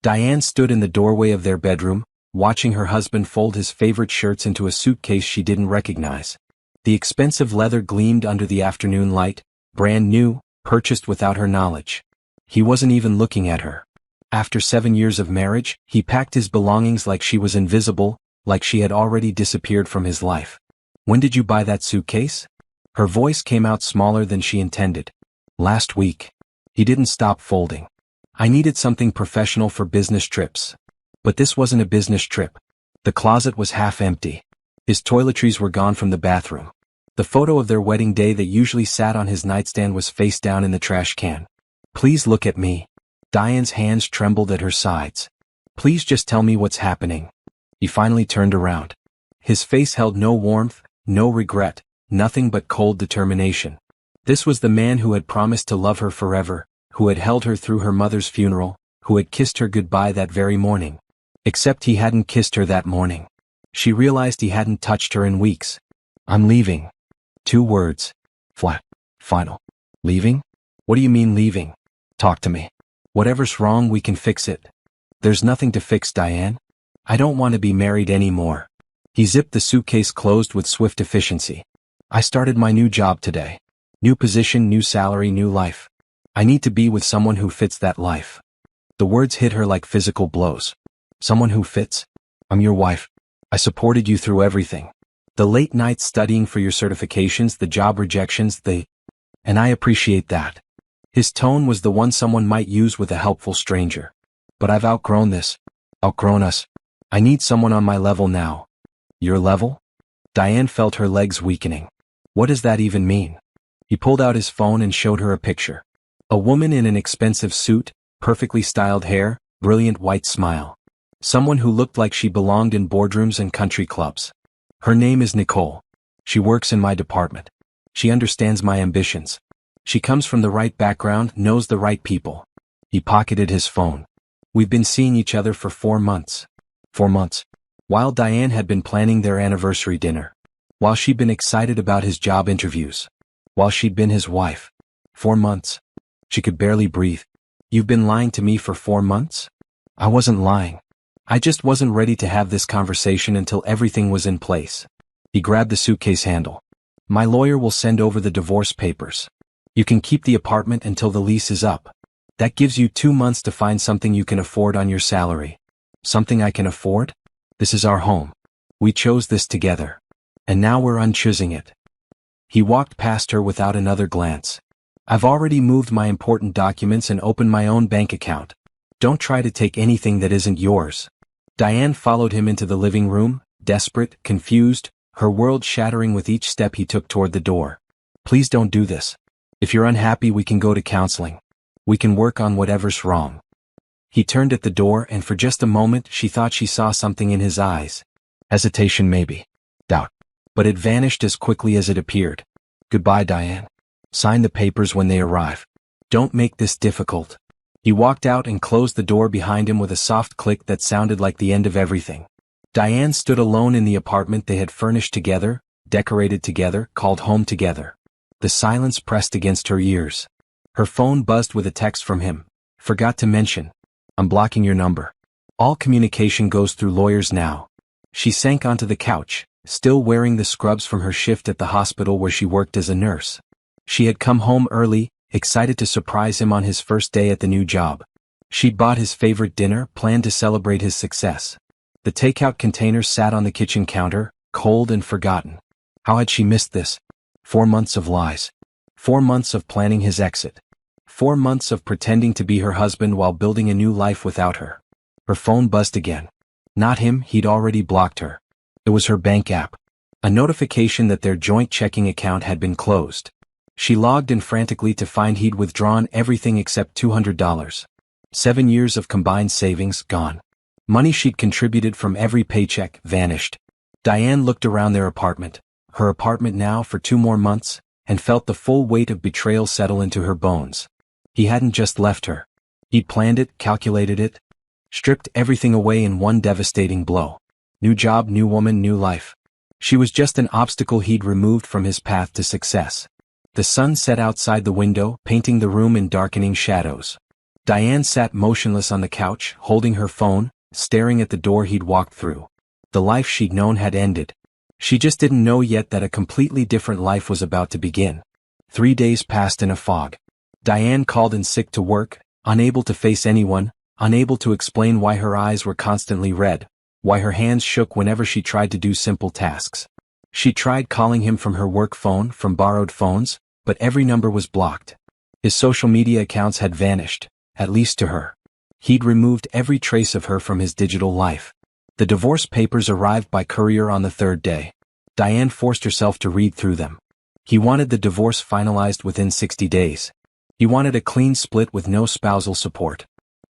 Diane stood in the doorway of their bedroom, watching her husband fold his favorite shirts into a suitcase she didn't recognize. The expensive leather gleamed under the afternoon light, brand new, purchased without her knowledge. He wasn't even looking at her. After 7 years of marriage, he packed his belongings like she was invisible, like she had already disappeared from his life. "When did you buy that suitcase?" Her voice came out smaller than she intended. "Last week." He didn't stop folding. "I needed something professional for business trips." But this wasn't a business trip. The closet was half empty. His toiletries were gone from the bathroom. The photo of their wedding day that usually sat on his nightstand was face down in the trash can. "Please look at me." Diane's hands trembled at her sides. "Please just tell me what's happening." He finally turned around. His face held no warmth, no regret, nothing but cold determination. This was the man who had promised to love her forever, who had held her through her mother's funeral, who had kissed her goodbye that very morning. Except he hadn't kissed her that morning. She realized he hadn't touched her in weeks. "I'm leaving." 2 words. Flat. Final. "Leaving? What do you mean leaving? Talk to me. Whatever's wrong, we can fix it." "There's nothing to fix, Diane. I don't want to be married anymore." He zipped the suitcase closed with swift efficiency. "I started my new job today. New position, new salary, new life. I need to be with someone who fits that life." The words hit her like physical blows. "Someone who fits? I'm your wife. I supported you through everything. The late nights studying for your certifications, the job rejections, and I appreciate that." His tone was the one someone might use with a helpful stranger. "But I've outgrown this. Outgrown us. I need someone on my level now." "Your level?" Diane felt her legs weakening. "What does that even mean?" He pulled out his phone and showed her a picture. A woman in an expensive suit, perfectly styled hair, brilliant white smile. Someone who looked like she belonged in boardrooms and country clubs. "Her name is Nicole. She works in my department. She understands my ambitions. She comes from the right background, knows the right people." He pocketed his phone. "We've been seeing each other for 4 months. 4 months. While Diane had been planning their anniversary dinner. While she'd been excited about his job interviews. While she'd been his wife. 4 months. She could barely breathe. "You've been lying to me for 4 months?" "I wasn't lying. I just wasn't ready to have this conversation until everything was in place." He grabbed the suitcase handle. "My lawyer will send over the divorce papers. You can keep the apartment until the lease is up. That gives you 2 months to find something you can afford on your salary." "Something I can afford? This is our home. We chose this together. And now we're unchoosing it." He walked past her without another glance. "I've already moved my important documents and opened my own bank account. Don't try to take anything that isn't yours." Diane followed him into the living room, desperate, confused, her world shattering with each step he took toward the door. "Please don't do this. If you're unhappy, we can go to counseling. We can work on whatever's wrong." He turned at the door, and for just a moment she thought she saw something in his eyes. Hesitation, maybe. Doubt. But it vanished as quickly as it appeared. "Goodbye, Diane. Sign the papers when they arrive. Don't make this difficult." He walked out and closed the door behind him with a soft click that sounded like the end of everything. Diane stood alone in the apartment they had furnished together, decorated together, called home together. The silence pressed against her ears. Her phone buzzed with a text from him. "Forgot to mention. I'm blocking your number. All communication goes through lawyers now." She sank onto the couch, still wearing the scrubs from her shift at the hospital where she worked as a nurse. She had come home early, excited to surprise him on his first day at the new job. She'd bought his favorite dinner, planned to celebrate his success. The takeout container sat on the kitchen counter, cold and forgotten. How had she missed this? 4 months of lies. 4 months of planning his exit. 4 months of pretending to be her husband while building a new life without her. Her phone buzzed again. Not him, he'd already blocked her. It was her bank app. A notification that their joint checking account had been closed. She logged in frantically to find he'd withdrawn everything except $200. 7 years of combined savings gone. Money she'd contributed from every paycheck vanished. Diane looked around their apartment, her apartment now for 2 more months, and felt the full weight of betrayal settle into her bones. He hadn't just left her. He'd planned it, calculated it, stripped everything away in one devastating blow. New job, new woman, new life. She was just an obstacle he'd removed from his path to success. The sun set outside the window, painting the room in darkening shadows. Diane sat motionless on the couch, holding her phone, staring at the door he'd walked through. The life she'd known had ended. She just didn't know yet that a completely different life was about to begin. 3 days passed in a fog. Diane called in sick to work, unable to face anyone, unable to explain why her eyes were constantly red, why her hands shook whenever she tried to do simple tasks. She tried calling him from her work phone, from borrowed phones, but every number was blocked. His social media accounts had vanished, at least to her. He'd removed every trace of her from his digital life. The divorce papers arrived by courier on the 3rd day. Diane forced herself to read through them. He wanted the divorce finalized within 60 days. He wanted a clean split with no spousal support.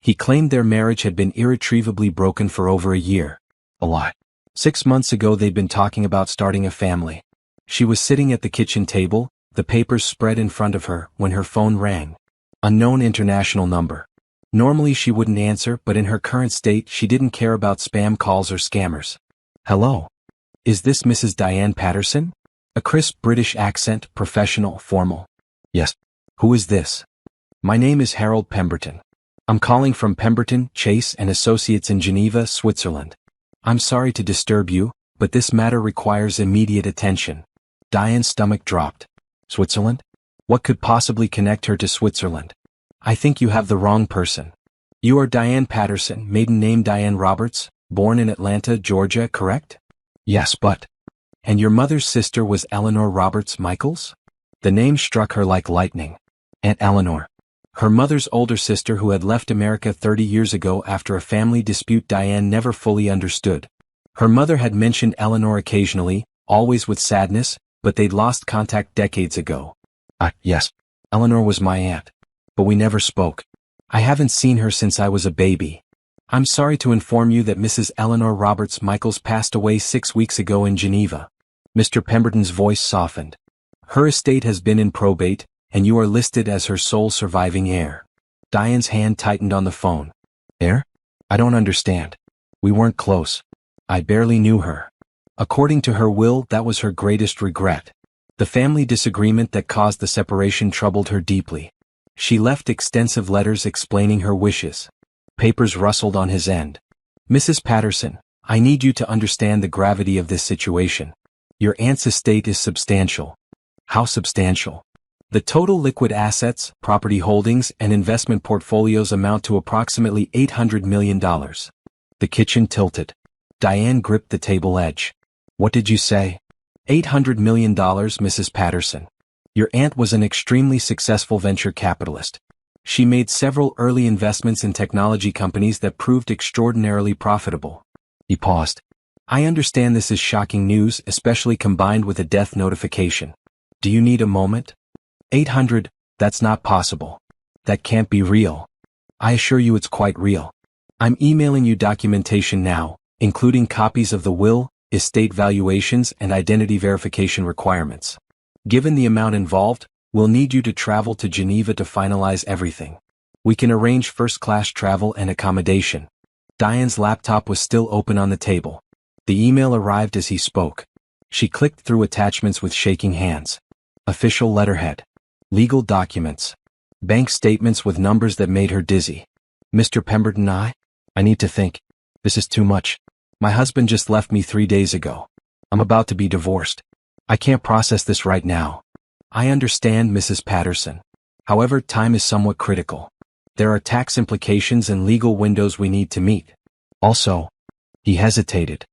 He claimed their marriage had been irretrievably broken for over a year. A lie. 6 months ago they'd been talking about starting a family. She was sitting at the kitchen table, the papers spread in front of her, when her phone rang. Unknown international number. Normally she wouldn't answer, but in her current state she didn't care about spam calls or scammers. Hello? Is this Mrs. Diane Patterson? A crisp British accent, professional, formal. Yes. Who is this? My name is Harold Pemberton. I'm calling from Pemberton, Chase and Associates in Geneva, Switzerland. I'm sorry to disturb you, but this matter requires immediate attention. Diane's stomach dropped. Switzerland? What could possibly connect her to Switzerland? I think you have the wrong person. You are Diane Patterson, maiden name Diane Roberts, born in Atlanta, Georgia, correct? Yes, but... And your mother's sister was Eleanor Roberts Michaels? The name struck her like lightning. Aunt Eleanor. Her mother's older sister who had left America 30 years ago after a family dispute Diane never fully understood. Her mother had mentioned Eleanor occasionally, always with sadness, but they'd lost contact decades ago. Yes. Eleanor was my aunt. But we never spoke. I haven't seen her since I was a baby. I'm sorry to inform you that Mrs. Eleanor Roberts Michaels passed away 6 weeks ago in Geneva. Mr. Pemberton's voice softened. Her estate has been in probate, and you are listed as her sole surviving heir. Diane's hand tightened on the phone. Heir? I don't understand. We weren't close. I barely knew her. According to her will, that was her greatest regret. The family disagreement that caused the separation troubled her deeply. She left extensive letters explaining her wishes. Papers rustled on his end. Mrs. Patterson, I need you to understand the gravity of this situation. Your aunt's estate is substantial. How substantial? The total liquid assets, property holdings, and investment portfolios amount to approximately $800 million. The kitchen tilted. Diane gripped the table edge. What did you say? $800 million, Mrs. Patterson. Your aunt was an extremely successful venture capitalist. She made several early investments in technology companies that proved extraordinarily profitable. He paused. I understand this is shocking news, especially combined with a death notification. Do you need a moment? 800, that's not possible. That can't be real. I assure you it's quite real. I'm emailing you documentation now, including copies of the will, estate valuations, and identity verification requirements. Given the amount involved, we'll need you to travel to Geneva to finalize everything. We can arrange first-class travel and accommodation. Diane's laptop was still open on the table. The email arrived as he spoke. She clicked through attachments with shaking hands. Official letterhead. Legal documents. Bank statements with numbers that made her dizzy. Mr. Pemberton, I need to think. This is too much. My husband just left me 3 days ago. I'm about to be divorced. I can't process this right now. I understand, Mrs. Patterson. However, time is somewhat critical. There are tax implications and legal windows we need to meet. Also, he hesitated.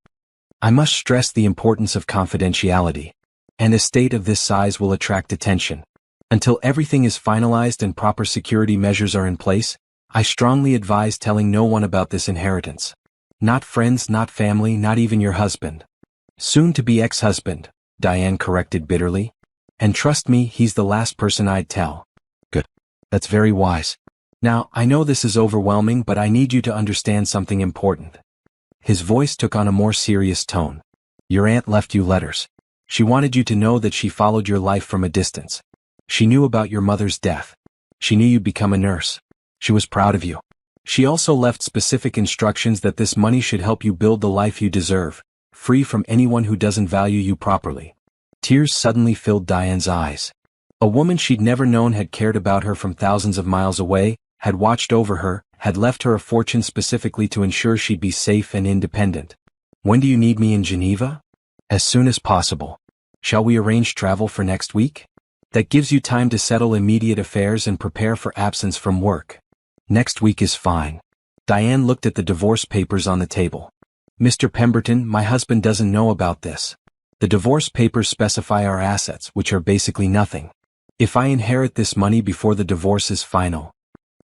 I must stress the importance of confidentiality. An estate of this size will attract attention. Until everything is finalized and proper security measures are in place, I strongly advise telling no one about this inheritance. Not friends, not family, not even your husband. Soon-to-be ex-husband, Diane corrected bitterly. And trust me, he's the last person I'd tell. Good. That's very wise. Now, I know this is overwhelming, but I need you to understand something important. His voice took on a more serious tone. Your aunt left you letters. She wanted you to know that she followed your life from a distance. She knew about your mother's death. She knew you'd become a nurse. She was proud of you. She also left specific instructions that this money should help you build the life you deserve, free from anyone who doesn't value you properly. Tears suddenly filled Diane's eyes. A woman she'd never known had cared about her from thousands of miles away, had watched over her, had left her a fortune specifically to ensure she'd be safe and independent. When do you need me in Geneva? As soon as possible. Shall we arrange travel for next week? That gives you time to settle immediate affairs and prepare for absence from work. Next week is fine. Diane looked at the divorce papers on the table. Mr. Pemberton, my husband doesn't know about this. The divorce papers specify our assets, which are basically nothing. If I inherit this money before the divorce is final.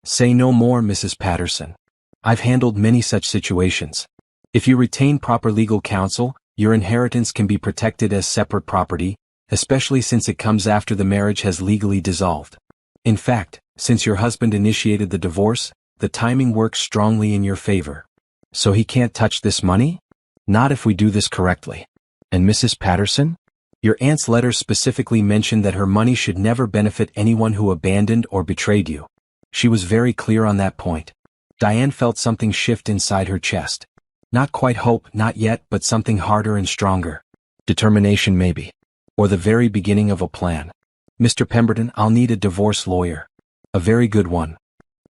Say no more, Mrs. Patterson. I've handled many such situations. If you retain proper legal counsel, your inheritance can be protected as separate property, especially since it comes after the marriage has legally dissolved. In fact, since your husband initiated the divorce, the timing works strongly in your favor. So he can't touch this money? Not if we do this correctly. And Mrs. Patterson? Your aunt's letter specifically mentioned that her money should never benefit anyone who abandoned or betrayed you. She was very clear on that point. Diane felt something shift inside her chest. Not quite hope, not yet, but something harder and stronger. Determination maybe. Or the very beginning of a plan. Mr. Pemberton, I'll need a divorce lawyer. A very good one.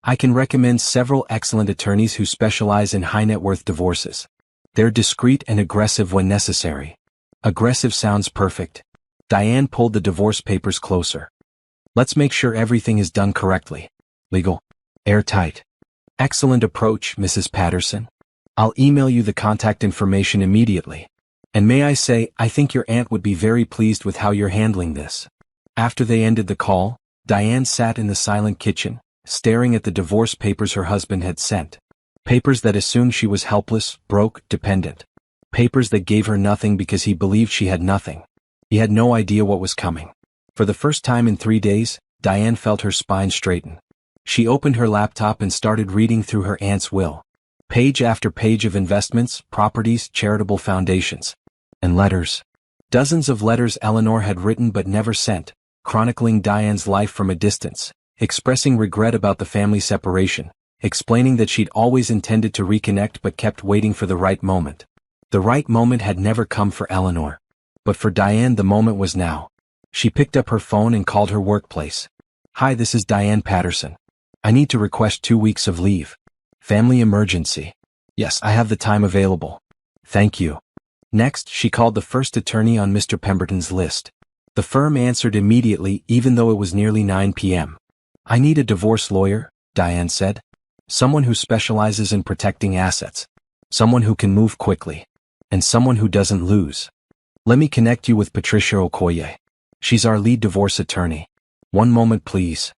I can recommend several excellent attorneys who specialize in high net worth divorces. They're discreet and aggressive when necessary. Aggressive sounds perfect. Diane pulled the divorce papers closer. Let's make sure everything is done correctly. Legal. Airtight. Excellent approach, Mrs. Patterson. I'll email you the contact information immediately. And may I say, I think your aunt would be very pleased with how you're handling this. After they ended the call, Diane sat in the silent kitchen, staring at the divorce papers her husband had sent. Papers that assumed she was helpless, broke, dependent. Papers that gave her nothing because he believed she had nothing. He had no idea what was coming. For the first time in 3 days, Diane felt her spine straighten. She opened her laptop and started reading through her aunt's will. Page after page of investments, properties, charitable foundations. And letters. Dozens of letters Eleanor had written but never sent, chronicling Diane's life from a distance, expressing regret about the family separation, explaining that she'd always intended to reconnect but kept waiting for the right moment. The right moment had never come for Eleanor. But for Diane the moment was now. She picked up her phone and called her workplace. Hi, this is Diane Patterson. I need to request 2 weeks of leave. Family emergency. Yes, I have the time available. Thank you. Next, she called the first attorney on Mr. Pemberton's list. The firm answered immediately even though it was nearly 9 p.m. I need a divorce lawyer, Diane said. Someone who specializes in protecting assets. Someone who can move quickly. And someone who doesn't lose. Let me connect you with Patricia Okoye. She's our lead divorce attorney. One moment please.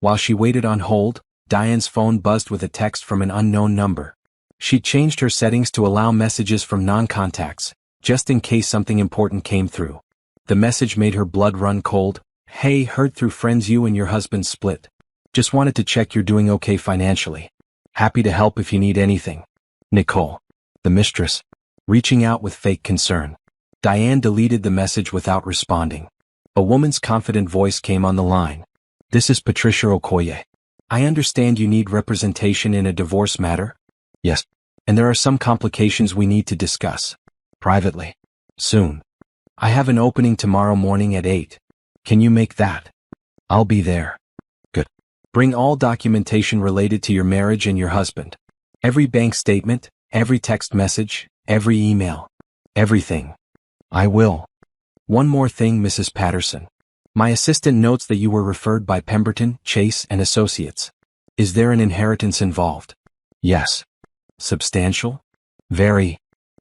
While she waited on hold, Diane's phone buzzed with a text from an unknown number. She'd changed her settings to allow messages from non-contacts, just in case something important came through. The message made her blood run cold. Hey, heard through friends you and your husband split. Just wanted to check you're doing okay financially. Happy to help if you need anything. Nicole. The mistress. Reaching out with fake concern. Diane deleted the message without responding. A woman's confident voice came on the line. This is Patricia Okoye. I understand you need representation in a divorce matter? Yes. And there are some complications we need to discuss. Privately. Soon. I have an opening tomorrow morning at 8. Can you make that? I'll be there. Good. Bring all documentation related to your marriage and your husband. Every bank statement, every text message, every email. Everything. I will. One more thing, Mrs. Patterson. My assistant notes that you were referred by Pemberton, Chase, and Associates. Is there an inheritance involved? Yes. Substantial? Very.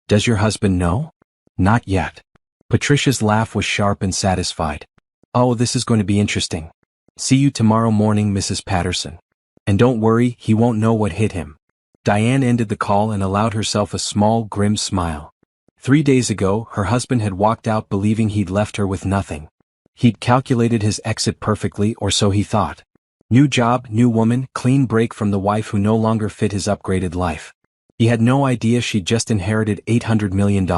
Does your husband know? Not yet. Patricia's laugh was sharp and satisfied. Oh, this is going to be interesting. See you tomorrow morning, Mrs. Patterson. And don't worry, he won't know what hit him. Diane ended the call and allowed herself a small, grim smile. 3 days ago, her husband had walked out believing he'd left her with nothing. He'd calculated his exit perfectly, or so he thought. New job, new woman, clean break from the wife who no longer fit his upgraded life. He had no idea she'd just inherited $800 million.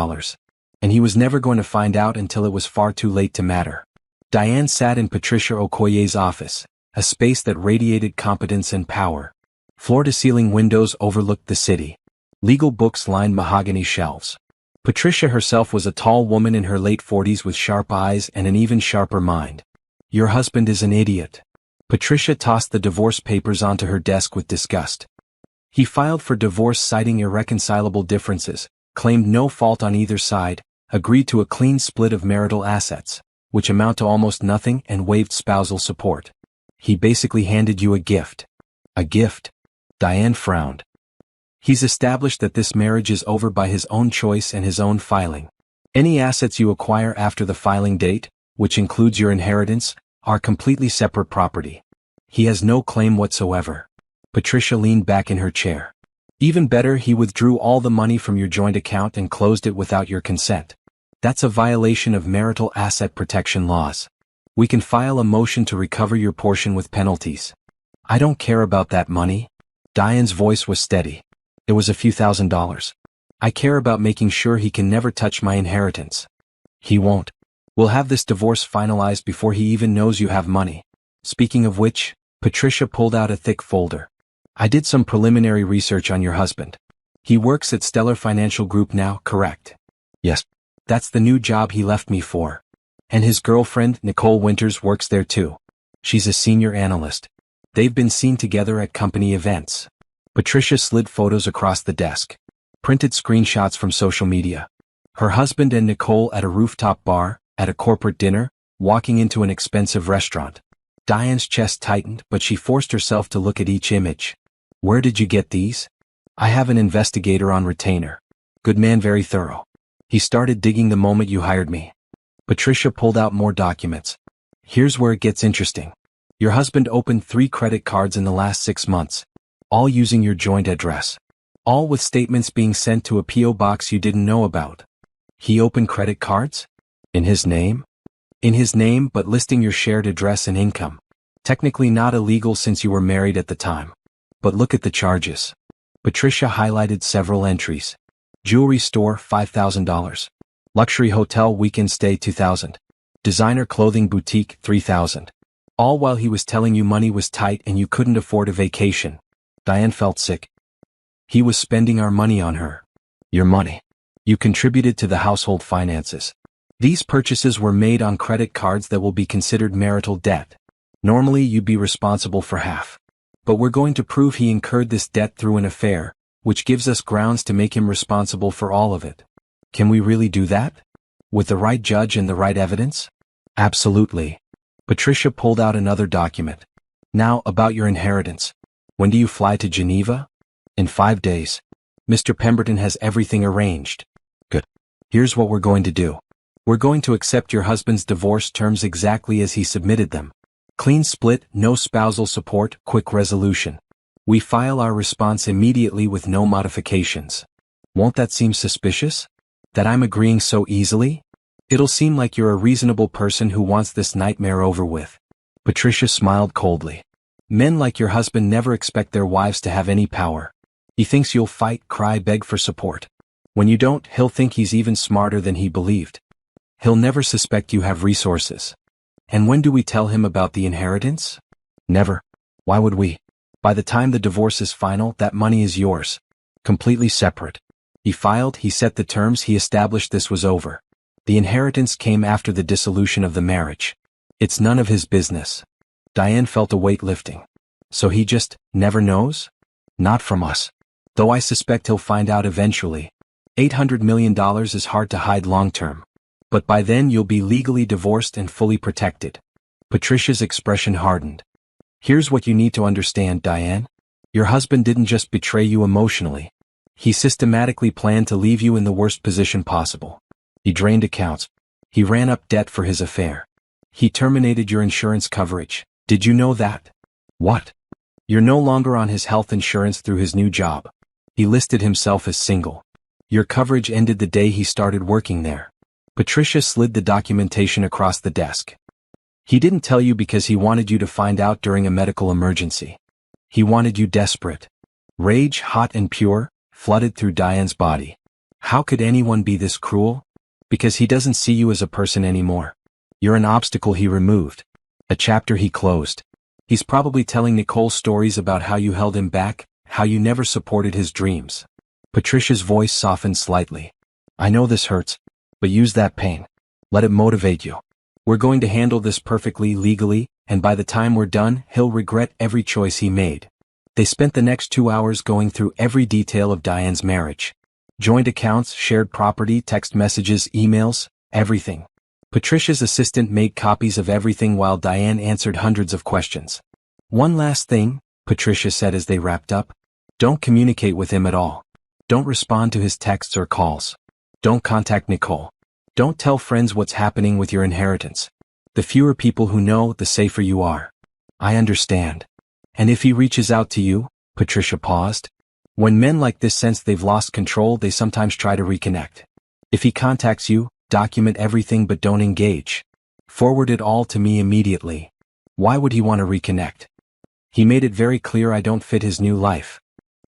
And he was never going to find out until it was far too late to matter. Diane sat in Patricia Okoye's office, a space that radiated competence and power. Floor-to-ceiling windows overlooked the city. Legal books lined mahogany shelves. Patricia herself was a tall woman in her late 40s with sharp eyes and an even sharper mind. Your husband is an idiot. Patricia tossed the divorce papers onto her desk with disgust. He filed for divorce citing irreconcilable differences, claimed no fault on either side, agreed to a clean split of marital assets, which amount to almost nothing, and waived spousal support. He basically handed you a gift. A gift? Diane frowned. He's established that this marriage is over by his own choice and his own filing. Any assets you acquire after the filing date, which includes your inheritance, are completely separate property. He has no claim whatsoever. Patricia leaned back in her chair. Even better, he withdrew all the money from your joint account and closed it without your consent. That's a violation of marital asset protection laws. We can file a motion to recover your portion with penalties. I don't care about that money. Diane's voice was steady. It was a few $1,000s. I care about making sure he can never touch my inheritance. He won't. We'll have this divorce finalized before he even knows you have money. Speaking of which, Patricia pulled out a thick folder. I did some preliminary research on your husband. He works at Stellar Financial Group now, correct? Yes. That's the new job he left me for. And his girlfriend, Nicole Winters, works there too. She's a senior analyst. They've been seen together at company events. Patricia slid photos across the desk. Printed screenshots from social media. Her husband and Nicole at a rooftop bar, at a corporate dinner, walking into an expensive restaurant. Diane's chest tightened, but she forced herself to look at each image. Where did you get these? I have an investigator on retainer. Good man, very thorough. He started digging the moment you hired me. Patricia pulled out more documents. Here's where it gets interesting. Your husband opened 3 credit cards in the last 6 months. All using your joint address. All with statements being sent to a P.O. box you didn't know about. He opened credit cards? In his name? In his name, but listing your shared address and income. Technically not illegal since you were married at the time. But look at the charges. Patricia highlighted several entries. Jewelry store, $5,000. Luxury hotel weekend stay, $2,000. Designer clothing boutique, $3,000. All while he was telling you money was tight and you couldn't afford a vacation. Diane felt sick. He was spending our money on her. Your money. You contributed to the household finances. These purchases were made on credit cards that will be considered marital debt. Normally you'd be responsible for half. But we're going to prove he incurred this debt through an affair, which gives us grounds to make him responsible for all of it. Can we really do that? With the right judge and the right evidence? Absolutely. Patricia pulled out another document. Now, about your inheritance. When do you fly to Geneva? In 5 days. Mr. Pemberton has everything arranged. Good. Here's what we're going to do. We're going to accept your husband's divorce terms exactly as he submitted them. Clean split, no spousal support, quick resolution. We file our response immediately with no modifications. Won't that seem suspicious? That I'm agreeing so easily? It'll seem like you're a reasonable person who wants this nightmare over with. Patricia smiled coldly. Men like your husband never expect their wives to have any power. He thinks you'll fight, cry, beg for support. When you don't, he'll think he's even smarter than he believed. He'll never suspect you have resources. And when do we tell him about the inheritance? Never. Why would we? By the time the divorce is final, that money is yours. Completely separate. He filed, he set the terms, he established this was over. The inheritance came after the dissolution of the marriage. It's none of his business. Diane felt a weight lifting. So he just never knows? Not from us. Though I suspect he'll find out eventually. $800 million is hard to hide long term. But by then you'll be legally divorced and fully protected. Patricia's expression hardened. Here's what you need to understand, Diane. Your husband didn't just betray you emotionally. He systematically planned to leave you in the worst position possible. He drained accounts. He ran up debt for his affair. He terminated your insurance coverage. Did you know that? What? You're no longer on his health insurance through his new job. He listed himself as single. Your coverage ended the day he started working there. Patricia slid the documentation across the desk. He didn't tell you because he wanted you to find out during a medical emergency. He wanted you desperate. Rage, hot and pure, flooded through Diane's body. How could anyone be this cruel? Because he doesn't see you as a person anymore. You're an obstacle he removed. A chapter he closed. He's probably telling Nicole stories about how you held him back, how you never supported his dreams. Patricia's voice softened slightly. I know this hurts, but use that pain. Let it motivate you. We're going to handle this perfectly legally, and by the time we're done, he'll regret every choice he made. They spent the next 2 hours going through every detail of Diane's marriage. Joint accounts, shared property, text messages, emails, everything. Patricia's assistant made copies of everything while Diane answered hundreds of questions. "One last thing," Patricia said as they wrapped up. "Don't communicate with him at all. Don't respond to his texts or calls. Don't contact Nicole. Don't tell friends what's happening with your inheritance. The fewer people who know, the safer you are." "I understand. And if he reaches out to you?" Patricia paused. "When men like this sense they've lost control, they sometimes try to reconnect. If he contacts you, document everything but don't engage. Forward it all to me immediately." "Why would he want to reconnect?" "He made it very clear I don't fit his new life.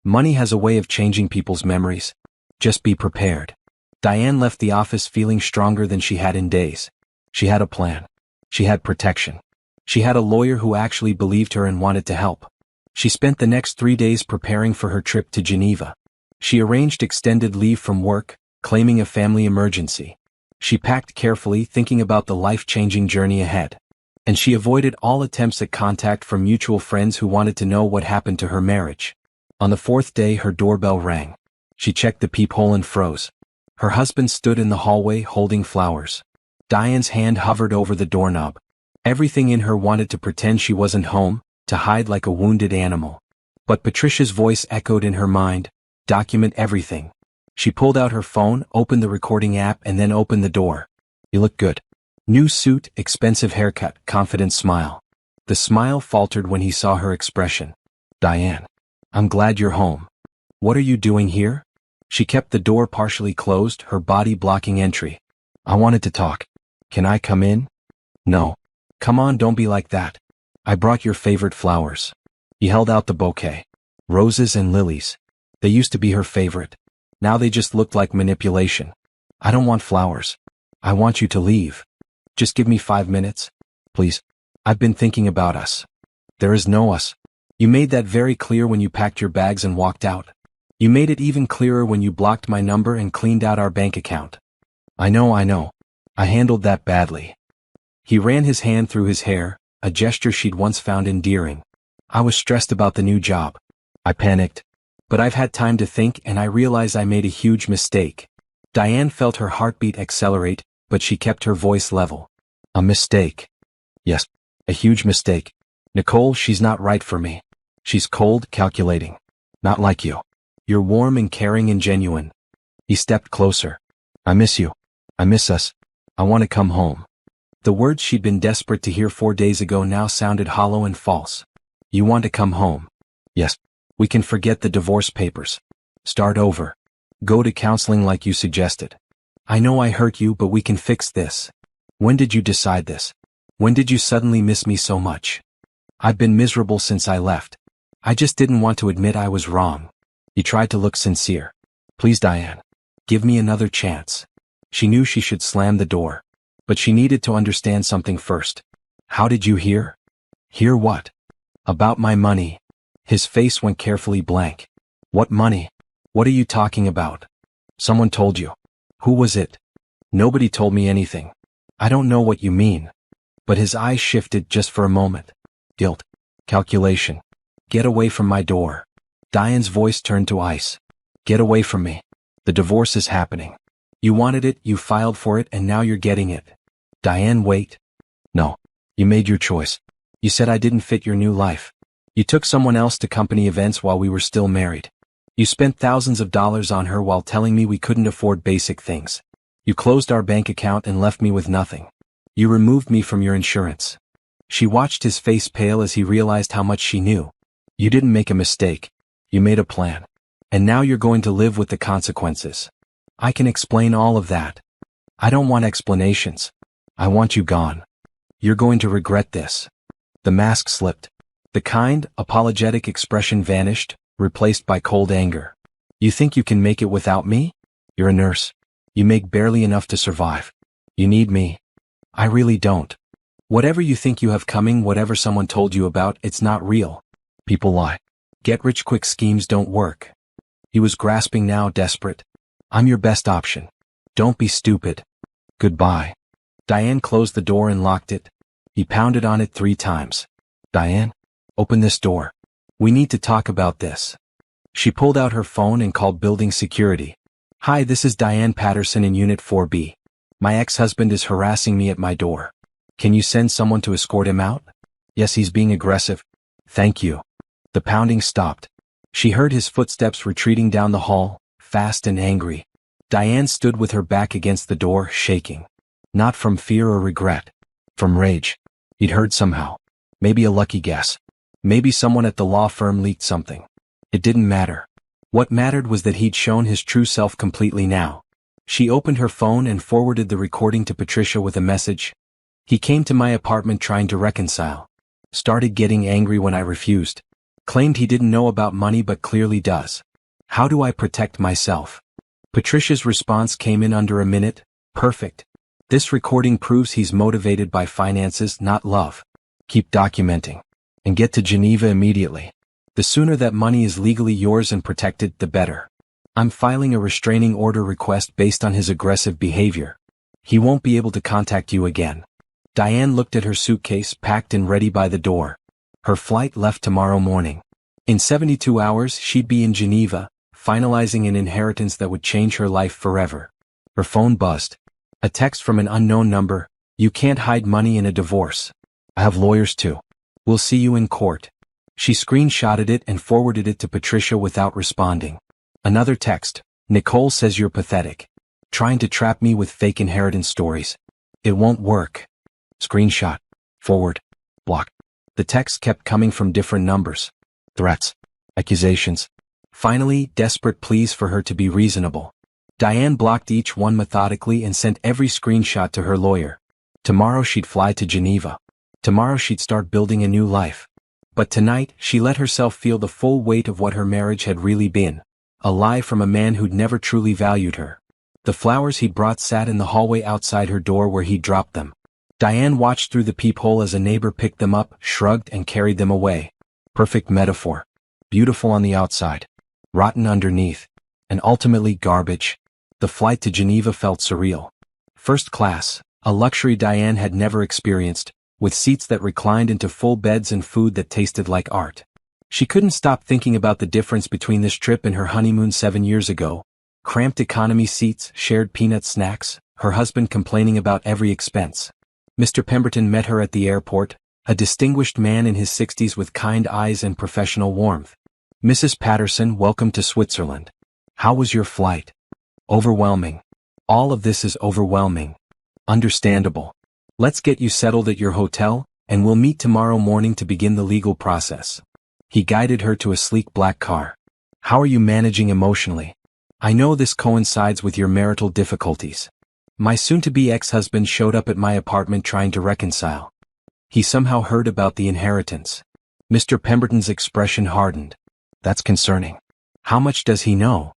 Money has a way of changing people's memories. Just be prepared." Diane left the office feeling stronger than she had in days. She had a plan. She had protection. She had a lawyer who actually believed her and wanted to help. She spent the next 3 days preparing for her trip to Geneva. She arranged extended leave from work, claiming a family emergency. She packed carefully, thinking about the life-changing journey ahead. And she avoided all attempts at contact from mutual friends who wanted to know what happened to her marriage. On the 4th day, her doorbell rang. She checked the peephole and froze. Her husband stood in the hallway holding flowers. Diane's hand hovered over the doorknob. Everything in her wanted to pretend she wasn't home, to hide like a wounded animal. But Patricia's voice echoed in her mind, "Document everything." She pulled out her phone, opened the recording app, and then opened the door. "You look good. New suit, expensive haircut, confident smile." The smile faltered when he saw her expression. "Diane, I'm glad you're home. What are you doing here?" She kept the door partially closed, her body blocking entry. "I wanted to talk. Can I come in?" "No. Come on, don't be like that. I brought your favorite flowers." He held out the bouquet. Roses and lilies. They used to be her favorite. Now they just looked like manipulation. "I don't want flowers. I want you to leave. Just give me 5 minutes. Please. I've been thinking about us. There is no us. You made that very clear when you packed your bags and walked out. You made it even clearer when you blocked my number and cleaned out our bank account." I know. I handled that badly." He ran his hand through his hair, a gesture she'd once found endearing. "I was stressed about the new job. I panicked. But I've had time to think and I realize I made a huge mistake." Diane felt her heartbeat accelerate, but she kept her voice level. "A mistake?" "Yes, a huge mistake. Nicole, she's not right for me. She's cold, calculating. Not like you. You're warm and caring and genuine." He stepped closer. "I miss you. I miss us. I want to come home." The words she'd been desperate to hear 4 days ago now sounded hollow and false. "You want to come home?" "Yes. We can forget the divorce papers. Start over. Go to counseling like you suggested. I know I hurt you, but we can fix this." "When did you decide this? When did you suddenly miss me so much?" "I've been miserable since I left. I just didn't want to admit I was wrong." He tried to look sincere. "Please, Diane. Give me another chance." She knew she should slam the door. But she needed to understand something first. "How did you hear?" "Hear what?" "About my money." His face went carefully blank. "What money? What are you talking about?" "Someone told you." "Who was it?" "Nobody told me anything." "I don't know what you mean." But his eyes shifted just for a moment. "Guilt. Calculation. Get away from my door." Diane's voice turned to ice. "Get away from me. The divorce is happening. You wanted it, you filed for it, and now you're getting it." "Diane, wait." "No. You made your choice. You said I didn't fit your new life. You took someone else to company events while we were still married. You spent thousands of dollars on her while telling me we couldn't afford basic things. You closed our bank account and left me with nothing. You removed me from your insurance." She watched his face pale as he realized how much she knew. "You didn't make a mistake. You made a plan. And now you're going to live with the consequences. I can explain all of that." "I don't want explanations. I want you gone. You're going to regret this." The mask slipped. The kind, apologetic expression vanished, replaced by cold anger. "You think you can make it without me? You're a nurse. You make barely enough to survive. You need me. I really don't. Whatever you think you have coming, whatever someone told you about, it's not real. People lie. Get-rich-quick schemes don't work." He was grasping now, desperate. "I'm your best option. Don't be stupid. Goodbye." Diane closed the door and locked it. He pounded on it 3 times. Diane? Open this door. We need to talk about this. She pulled out her phone and called building security. Hi, this is Diane Patterson in Unit 4B. My ex-husband is harassing me at my door. Can you send someone to escort him out? Yes, he's being aggressive. Thank you. The pounding stopped. She heard his footsteps retreating down the hall, fast and angry. Diane stood with her back against the door, shaking. Not from fear or regret. From rage. He'd heard somehow. Maybe a lucky guess. Maybe someone at the law firm leaked something. It didn't matter. What mattered was that he'd shown his true self completely now. She opened her phone and forwarded the recording to Patricia with a message. He came to my apartment trying to reconcile. Started getting angry when I refused. Claimed he didn't know about money but clearly does. How do I protect myself? Patricia's response came in under a minute. Perfect. This recording proves he's motivated by finances, not love. Keep documenting. And get to Geneva immediately. The sooner that money is legally yours and protected, the better. I'm filing a restraining order request based on his aggressive behavior. He won't be able to contact you again. Diane looked at her suitcase, packed and ready by the door. Her flight left tomorrow morning. In 72 hours, she'd be in Geneva, finalizing an inheritance that would change her life forever. Her phone buzzed. A text from an unknown number. You can't hide money in a divorce. I have lawyers too. We'll see you in court. She screenshotted it and forwarded it to Patricia without responding. Another text. Nicole says you're pathetic. Trying to trap me with fake inheritance stories. It won't work. Screenshot. Forward. Block. The text kept coming from different numbers. Threats. Accusations. Finally, desperate pleas for her to be reasonable. Diane blocked each one methodically and sent every screenshot to her lawyer. Tomorrow she'd fly to Geneva. Tomorrow she'd start building a new life. But tonight, she let herself feel the full weight of what her marriage had really been. A lie from a man who'd never truly valued her. The flowers he'd brought sat in the hallway outside her door where he'd dropped them. Diane watched through the peephole as a neighbor picked them up, shrugged and carried them away. Perfect metaphor. Beautiful on the outside. Rotten underneath. And ultimately garbage. The flight to Geneva felt surreal. First class, a luxury Diane had never experienced, with seats that reclined into full beds and food that tasted like art. She couldn't stop thinking about the difference between this trip and her honeymoon 7 years ago. Cramped economy seats, shared peanut snacks, her husband complaining about every expense. Mr. Pemberton met her at the airport, a distinguished man in his 60s with kind eyes and professional warmth. Mrs. Patterson, welcome to Switzerland. How was your flight? Overwhelming. All of this is overwhelming. Understandable. Let's get you settled at your hotel, and we'll meet tomorrow morning to begin the legal process. He guided her to a sleek black car. How are you managing emotionally? I know this coincides with your marital difficulties. My soon-to-be ex-husband showed up at my apartment trying to reconcile. He somehow heard about the inheritance. Mr. Pemberton's expression hardened. That's concerning. How much does he know?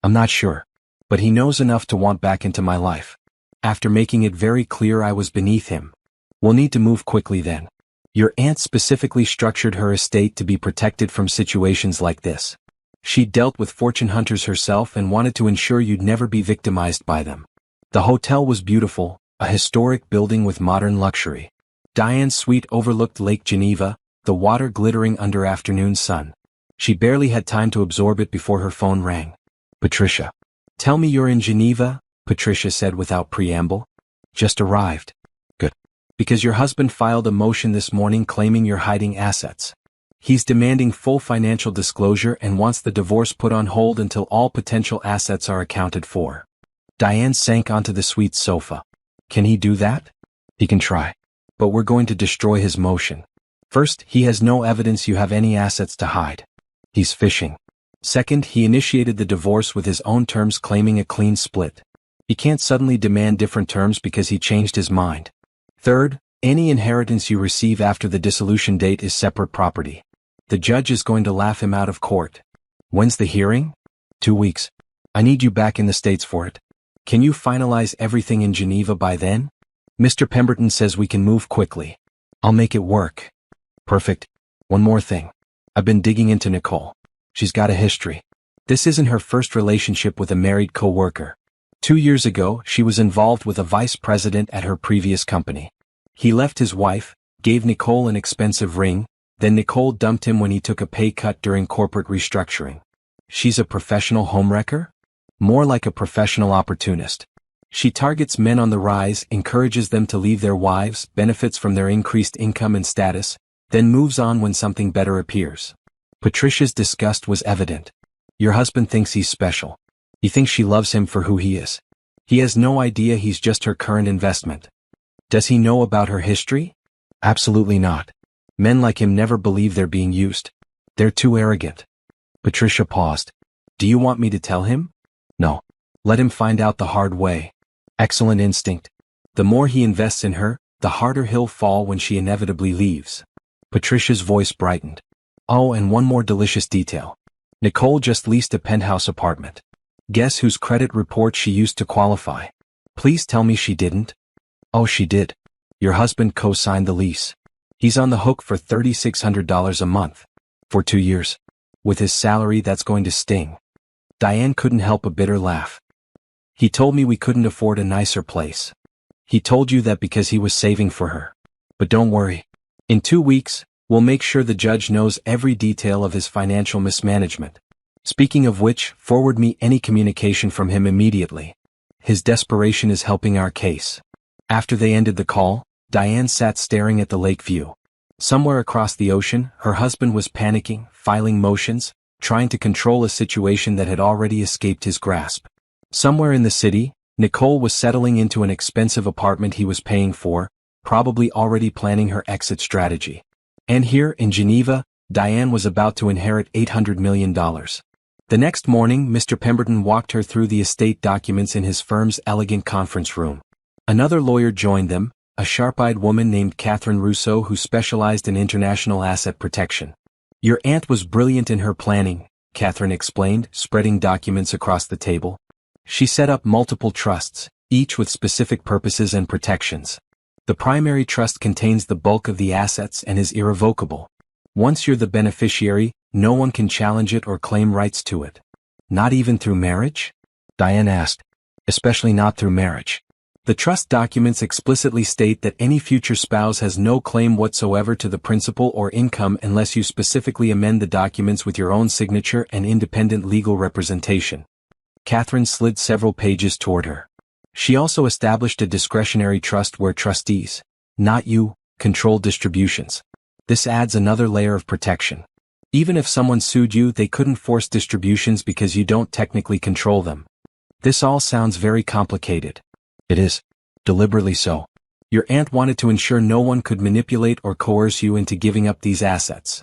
I'm not sure. But he knows enough to want back into my life. After making it very clear I was beneath him. We'll need to move quickly then. Your aunt specifically structured her estate to be protected from situations like this. She dealt with fortune hunters herself and wanted to ensure you'd never be victimized by them. The hotel was beautiful, a historic building with modern luxury. Diane's suite overlooked Lake Geneva, the water glittering under afternoon sun. She barely had time to absorb it before her phone rang. Patricia. Tell me you're in Geneva, Patricia said without preamble. Just arrived. Good. Because your husband filed a motion this morning claiming you're hiding assets. He's demanding full financial disclosure and wants the divorce put on hold until all potential assets are accounted for. Diane sank onto the suite's sofa. Can he do that? He can try. But we're going to destroy his motion. First, he has no evidence you have any assets to hide. He's fishing. Second, he initiated the divorce with his own terms claiming a clean split. He can't suddenly demand different terms because he changed his mind. Third, any inheritance you receive after the dissolution date is separate property. The judge is going to laugh him out of court. When's the hearing? 2 weeks. I need you back in the States for it. Can you finalize everything in Geneva by then? Mr. Pemberton says we can move quickly. I'll make it work. Perfect. One more thing. I've been digging into Nicole. She's got a history. This isn't her first relationship with a married co-worker. 2 years ago, she was involved with a vice president at her previous company. He left his wife, gave Nicole an expensive ring, then Nicole dumped him when he took a pay cut during corporate restructuring. She's a professional homewrecker? More like a professional opportunist. She targets men on the rise, encourages them to leave their wives, benefits from their increased income and status, then moves on when something better appears. Patricia's disgust was evident. Your husband thinks he's special. He thinks she loves him for who he is. He has no idea he's just her current investment. Does he know about her history? Absolutely not. Men like him never believe they're being used. They're too arrogant. Patricia paused. Do you want me to tell him? No. Let him find out the hard way. Excellent instinct. The more he invests in her, the harder he'll fall when she inevitably leaves. Patricia's voice brightened. Oh, and one more delicious detail. Nicole just leased a penthouse apartment. Guess whose credit report she used to qualify? Please tell me she didn't. Oh, she did. Your husband co-signed the lease. He's on the hook for $3,600 a month. For 2 years. With his salary, that's going to sting. Diane couldn't help a bitter laugh. He told me we couldn't afford a nicer place. He told you that because he was saving for her. But don't worry. In 2 weeks, we'll make sure the judge knows every detail of his financial mismanagement. Speaking of which, forward me any communication from him immediately. His desperation is helping our case. After they ended the call, Diane sat staring at the lake view. Somewhere across the ocean, her husband was panicking, filing motions, trying to control a situation that had already escaped his grasp. Somewhere in the city, Nicole was settling into an expensive apartment he was paying for, probably already planning her exit strategy. And here, in Geneva, Diane was about to inherit $800 million. The next morning, Mr. Pemberton walked her through the estate documents in his firm's elegant conference room. Another lawyer joined them, a sharp-eyed woman named Catherine Rousseau who specialized in international asset protection. Your aunt was brilliant in her planning, Catherine explained, spreading documents across the table. She set up multiple trusts, each with specific purposes and protections. The primary trust contains the bulk of the assets and is irrevocable. Once you're the beneficiary, no one can challenge it or claim rights to it. Not even through marriage? Diane asked. Especially not through marriage. The trust documents explicitly state that any future spouse has no claim whatsoever to the principal or income unless you specifically amend the documents with your own signature and independent legal representation. Catherine slid several pages toward her. She also established a discretionary trust where trustees, not you, control distributions. This adds another layer of protection. Even if someone sued you, they couldn't force distributions because you don't technically control them. This all sounds very complicated. It is. Deliberately so. Your aunt wanted to ensure no one could manipulate or coerce you into giving up these assets.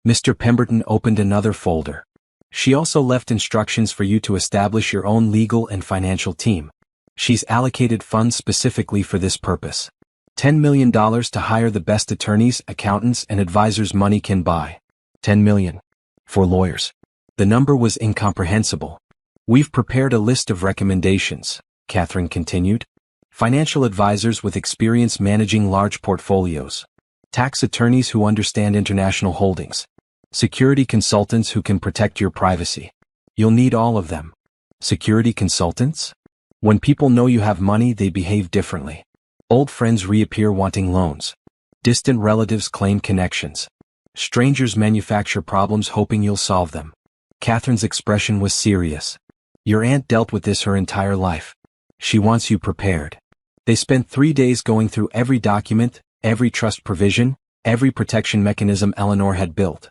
Mr. Pemberton opened another folder. She also left instructions for you to establish your own legal and financial team. She's allocated funds specifically for this purpose. $10 million to hire the best attorneys, accountants, and advisors money can buy. $10 million. For lawyers. The number was incomprehensible. We've prepared a list of recommendations, Catherine continued. Financial advisors with experience managing large portfolios. Tax attorneys who understand international holdings. Security consultants who can protect your privacy. You'll need all of them. Security consultants? When people know you have money, they behave differently. Old friends reappear wanting loans. Distant relatives claim connections. Strangers manufacture problems hoping you'll solve them. Catherine's expression was serious. Your aunt dealt with this her entire life. She wants you prepared. They spent 3 days going through every document, every trust provision, every protection mechanism Eleanor had built.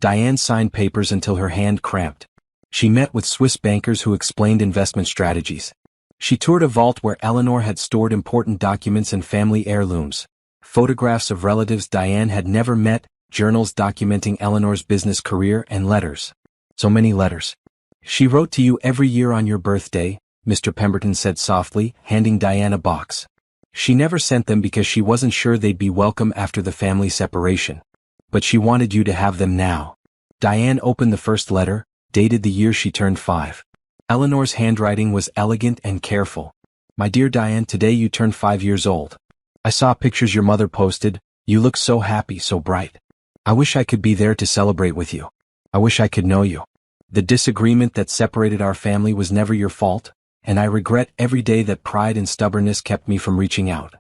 Diane signed papers until her hand cramped. She met with Swiss bankers who explained investment strategies. She toured a vault where Eleanor had stored important documents and family heirlooms, photographs of relatives Diane had never met, journals documenting Eleanor's business career, and letters. So many letters. She wrote to you every year on your birthday, Mr. Pemberton said softly, handing Diane a box. She never sent them because she wasn't sure they'd be welcome after the family separation. But she wanted you to have them now. Diane opened the first letter, dated the year she turned 5. Eleanor's handwriting was elegant and careful. My dear Diane, today you turned 5 years old. I saw pictures your mother posted. You look so happy, so bright. I wish I could be there to celebrate with you. I wish I could know you. The disagreement that separated our family was never your fault, and I regret every day that pride and stubbornness kept me from reaching out.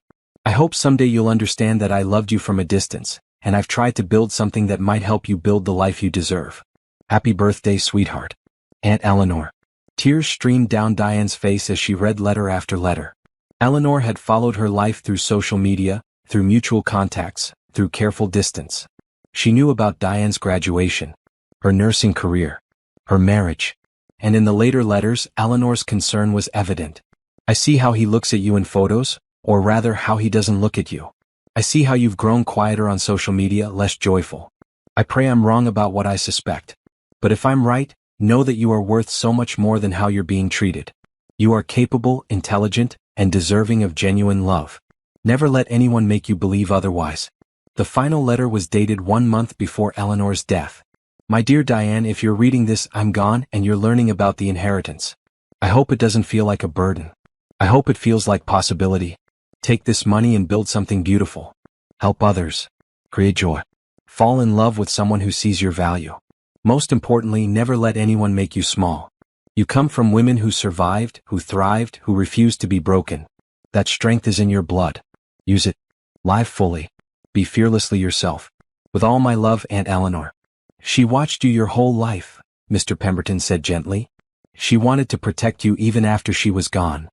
I hope someday you'll understand that I loved you from a distance, and I've tried to build something that might help you build the life you deserve. Happy birthday, sweetheart. Aunt Eleanor. Tears streamed down Diane's face as she read letter after letter. Eleanor had followed her life through social media, through mutual contacts, through careful distance. She knew about Diane's graduation, her nursing career, her marriage. And in the later letters, Eleanor's concern was evident. I see how he looks at you in photos, or rather how he doesn't look at you. I see how you've grown quieter on social media, less joyful. I pray I'm wrong about what I suspect. But if I'm right, know that you are worth so much more than how you're being treated. You are capable, intelligent, and deserving of genuine love. Never let anyone make you believe otherwise. The final letter was dated 1 month before Eleanor's death. My dear Diane, if you're reading this, I'm gone and you're learning about the inheritance. I hope it doesn't feel like a burden. I hope it feels like possibility. Take this money and build something beautiful. Help others. Create joy. Fall in love with someone who sees your value. Most importantly, never let anyone make you small. You come from women who survived, who thrived, who refused to be broken. That strength is in your blood. Use it. Live fully. Be fearlessly yourself. With all my love, Aunt Eleanor. She watched you your whole life, Mr. Pemberton said gently. She wanted to protect you even after she was gone.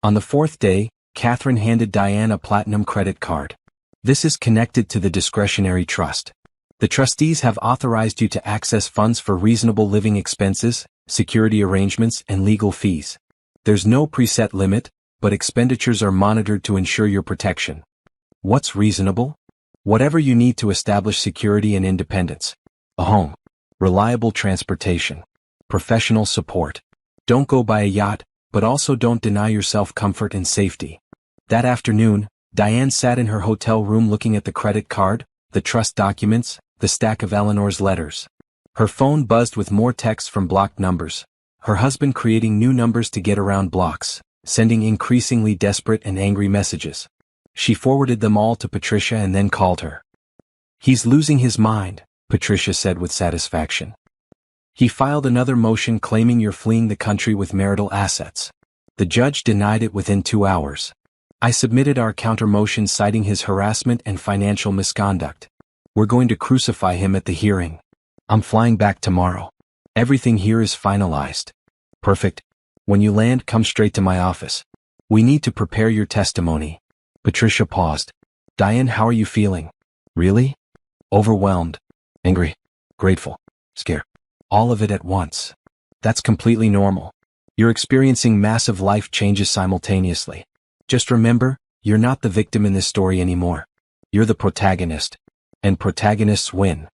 On the 4th day, Catherine handed Diane a platinum credit card. This is connected to the discretionary trust. The trustees have authorized you to access funds for reasonable living expenses, security arrangements, and legal fees. There's no preset limit, but expenditures are monitored to ensure your protection. What's reasonable? Whatever you need to establish security and independence. A home. Reliable transportation. Professional support. Don't go buy a yacht, but also don't deny yourself comfort and safety. That afternoon, Diane sat in her hotel room looking at the credit card, the trust documents, the stack of Eleanor's letters. Her phone buzzed with more texts from blocked numbers, her husband creating new numbers to get around blocks, sending increasingly desperate and angry messages. She forwarded them all to Patricia and then called her. He's losing his mind, Patricia said with satisfaction. He filed another motion claiming you're fleeing the country with marital assets. The judge denied it within 2 hours. I submitted our counter-motion citing his harassment and financial misconduct. We're going to crucify him at the hearing. I'm flying back tomorrow. Everything here is finalized. Perfect. When you land, come straight to my office. We need to prepare your testimony. Patricia paused. Diane, how are you feeling? Really? Overwhelmed. Angry. Grateful. Scared. All of it at once. That's completely normal. You're experiencing massive life changes simultaneously. Just remember, you're not the victim in this story anymore. You're the protagonist. And protagonists win.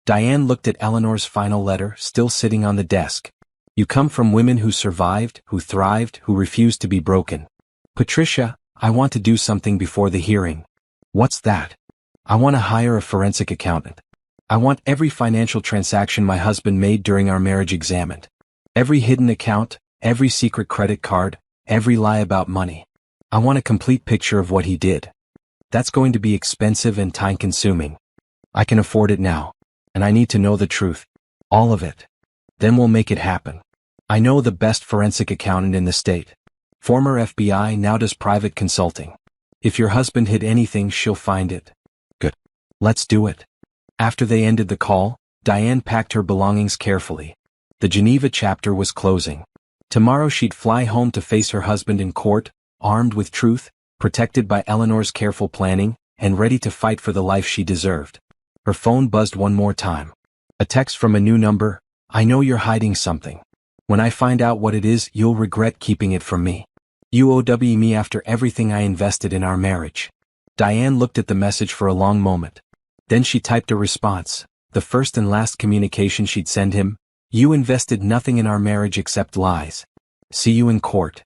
Diane looked at Eleanor's final letter, still sitting on the desk. You come from women who survived, who thrived, who refused to be broken. Patricia, I want to do something before the hearing. What's that? I want to hire a forensic accountant. I want every financial transaction my husband made during our marriage examined. Every hidden account, every secret credit card, every lie about money. I want a complete picture of what he did. That's going to be expensive and time-consuming. I can afford it now. And I need to know the truth. All of it. Then we'll make it happen. I know the best forensic accountant in the state. Former FBI, now does private consulting. If your husband hid anything, she'll find it. Good. Let's do it. After they ended the call, Diane packed her belongings carefully. The Geneva chapter was closing. Tomorrow she'd fly home to face her husband in court, armed with truth, protected by Eleanor's careful planning, and ready to fight for the life she deserved. Her phone buzzed one more time. A text from a new number. I know you're hiding something. When I find out what it is, you'll regret keeping it from me. You owe me after everything I invested in our marriage. Diane looked at the message for a long moment. Then she typed a response, the first and last communication she'd send him. You invested nothing in our marriage except lies. See you in court.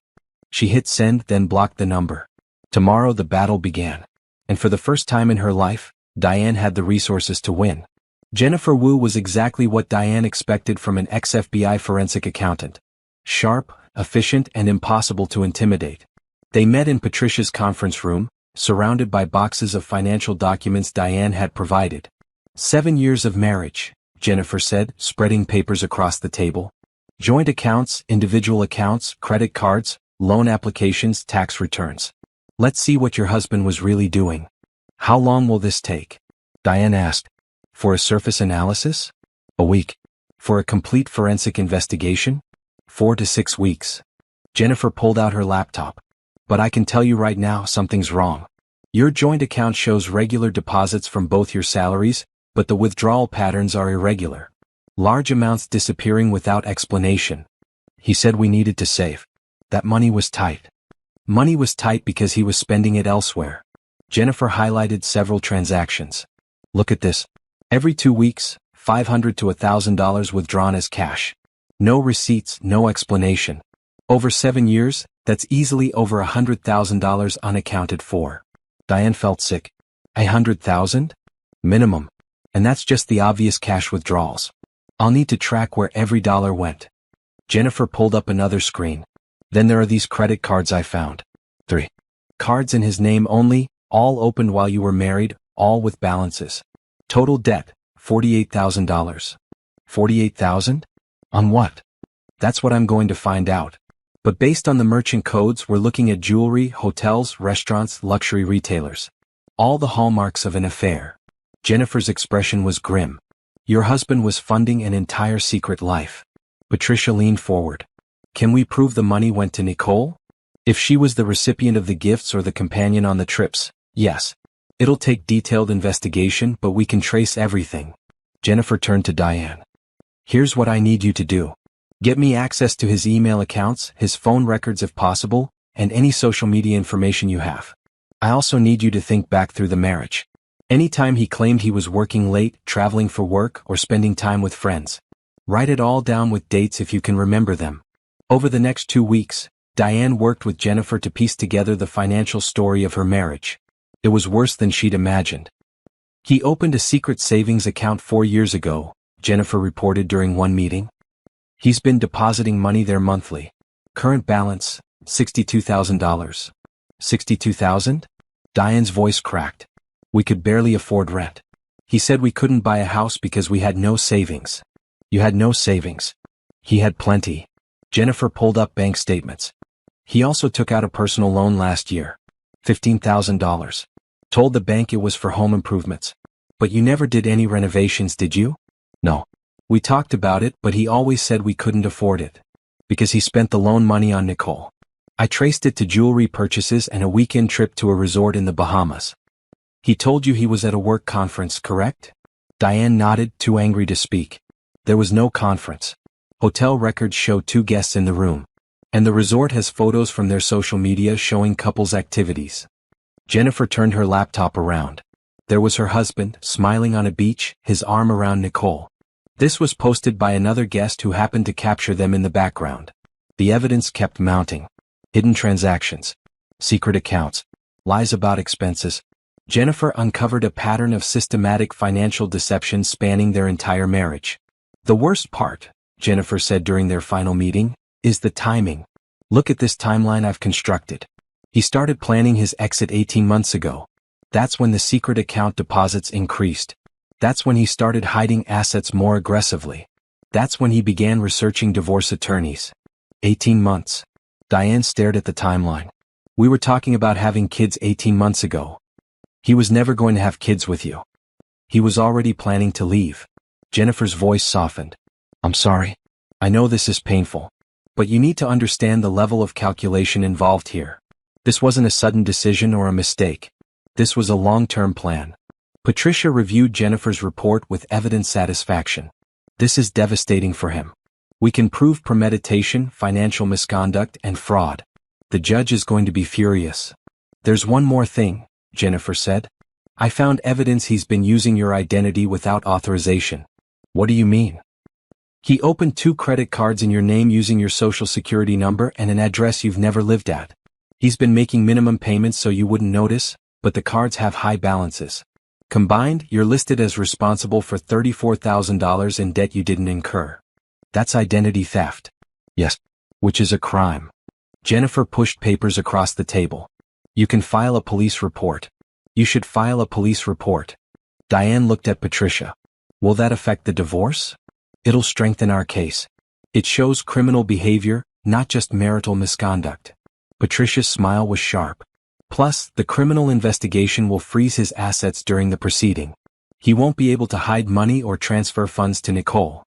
She hit send, then blocked the number. Tomorrow the battle began. And for the first time in her life, Diane had the resources to win. Jennifer Wu was exactly what Diane expected from an ex-FBI forensic accountant. Sharp, efficient, and impossible to intimidate. They met in Patricia's conference room, surrounded by boxes of financial documents Diane had provided. 7 years of marriage, Jennifer said, spreading papers across the table. Joint accounts, individual accounts, credit cards, loan applications, tax returns. Let's see what your husband was really doing. How long will this take? Diane asked. For a surface analysis? A week. For a complete forensic investigation? 4 to 6 weeks. Jennifer pulled out her laptop. But I can tell you right now, something's wrong. Your joint account shows regular deposits from both your salaries, but the withdrawal patterns are irregular. Large amounts disappearing without explanation. He said we needed to save. That money was tight. Money was tight because he was spending it elsewhere. Jennifer highlighted several transactions. Look at this. Every 2 weeks, $500 to $1,000 withdrawn as cash. No receipts, no explanation. Over 7 years, that's easily over $100,000 unaccounted for. Diane felt sick. $100,000? Minimum. And that's just the obvious cash withdrawals. I'll need to track where every dollar went. Jennifer pulled up another screen. Then there are these credit cards I found. 3. Cards in his name only, all opened while you were married, all with balances. Total debt, $48,000. $48,000? On what? That's what I'm going to find out. But based on the merchant codes, we're looking at jewelry, hotels, restaurants, luxury retailers. All the hallmarks of an affair. Jennifer's expression was grim. Your husband was funding an entire secret life. Patricia leaned forward. Can we prove the money went to Nicole? If she was the recipient of the gifts or the companion on the trips, yes. It'll take detailed investigation, but we can trace everything. Jennifer turned to Diane. Here's what I need you to do. Get me access to his email accounts, his phone records if possible, and any social media information you have. I also need you to think back through the marriage. Anytime he claimed he was working late, traveling for work, or spending time with friends. Write it all down with dates if you can remember them. Over the next 2 weeks, Diane worked with Jennifer to piece together the financial story of her marriage. It was worse than she'd imagined. He opened a secret savings account 4 years ago, Jennifer reported during one meeting. He's been depositing money there monthly. Current balance, $62,000. $62,000? Diane's voice cracked. We could barely afford rent. He said we couldn't buy a house because we had no savings. You had no savings. He had plenty. Jennifer pulled up bank statements. He also took out a personal loan last year. $15,000. Told the bank it was for home improvements. But you never did any renovations, did you? No. We talked about it, but he always said we couldn't afford it. Because he spent the loan money on Nicole. I traced it to jewelry purchases and a weekend trip to a resort in the Bahamas. He told you he was at a work conference, correct? Diane nodded, too angry to speak. There was no conference. Hotel records show 2 guests in the room. And the resort has photos from their social media showing couples' activities. Jennifer turned her laptop around. There was her husband, smiling on a beach, his arm around Nicole. This was posted by another guest who happened to capture them in the background. The evidence kept mounting. Hidden transactions. Secret accounts. Lies about expenses. Jennifer uncovered a pattern of systematic financial deception spanning their entire marriage. The worst part, Jennifer said during their final meeting, is the timing. Look at this timeline I've constructed. He started planning his exit 18 months ago. That's when the secret account deposits increased. That's when he started hiding assets more aggressively. That's when he began researching divorce attorneys. 18 months. Diane stared at the timeline. We were talking about having kids 18 months ago. He was never going to have kids with you. He was already planning to leave. Jennifer's voice softened. I'm sorry. I know this is painful. But you need to understand the level of calculation involved here. This wasn't a sudden decision or a mistake. This was a long-term plan. Patricia reviewed Jennifer's report with evident satisfaction. This is devastating for him. We can prove premeditation, financial misconduct, and fraud. The judge is going to be furious. There's one more thing, Jennifer said. I found evidence he's been using your identity without authorization. What do you mean? He opened 2 credit cards in your name using your social security number and an address you've never lived at. He's been making minimum payments so you wouldn't notice, but the cards have high balances. Combined, you're listed as responsible for $34,000 in debt you didn't incur. That's identity theft. Yes. Which is a crime. Jennifer pushed papers across the table. You can file a police report. You should file a police report. Diane looked at Patricia. Will that affect the divorce? It'll strengthen our case. It shows criminal behavior, not just marital misconduct. Patricia's smile was sharp. Plus, the criminal investigation will freeze his assets during the proceeding. He won't be able to hide money or transfer funds to Nicole.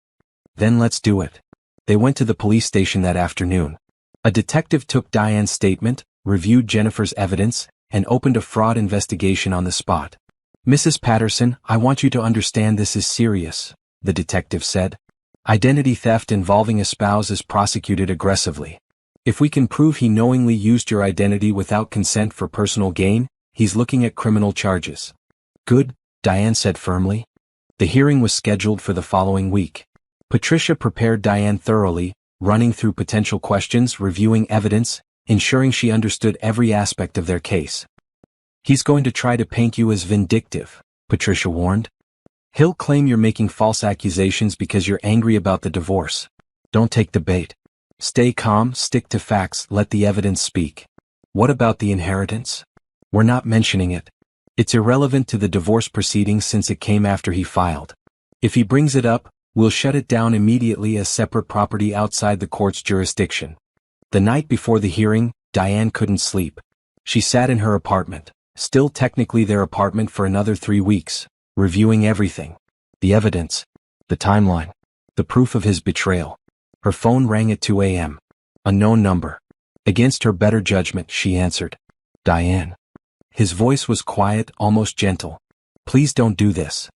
Then let's do it. They went to the police station that afternoon. A detective took Diane's statement, reviewed Jennifer's evidence, and opened a fraud investigation on the spot. Mrs. Patterson, I want you to understand this is serious, the detective said. Identity theft involving a spouse is prosecuted aggressively. If we can prove he knowingly used your identity without consent for personal gain, he's looking at criminal charges. Good, Diane said firmly. The hearing was scheduled for the following week. Patricia prepared Diane thoroughly, running through potential questions, reviewing evidence, ensuring she understood every aspect of their case. He's going to try to paint you as vindictive, Patricia warned. He'll claim you're making false accusations because you're angry about the divorce. Don't take the bait. Stay calm, stick to facts, let the evidence speak. What about the inheritance? We're not mentioning it. It's irrelevant to the divorce proceedings since it came after he filed. If he brings it up, we'll shut it down immediately as separate property outside the court's jurisdiction. The night before the hearing, Diane couldn't sleep. She sat in her apartment, still technically their apartment for another 3 weeks, reviewing everything. The evidence, the timeline, the proof of his betrayal. Her phone rang at 2 a.m. Unknown number. Against her better judgment, she answered. Diane. His voice was quiet, almost gentle. Please don't do this.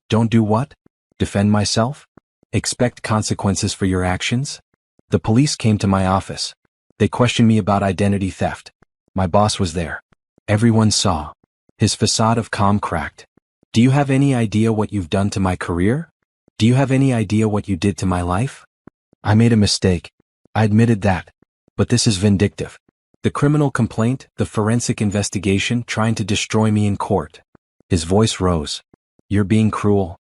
Don't do what? Defend myself? Expect consequences for your actions? The police came to my office. They questioned me about identity theft. My boss was there. Everyone saw. His facade of calm cracked. Do you have any idea what you've done to my career? Do you have any idea what you did to my life? I made a mistake. I admitted that. But this is vindictive. The criminal complaint, the forensic investigation trying to destroy me in court. His voice rose. You're being cruel.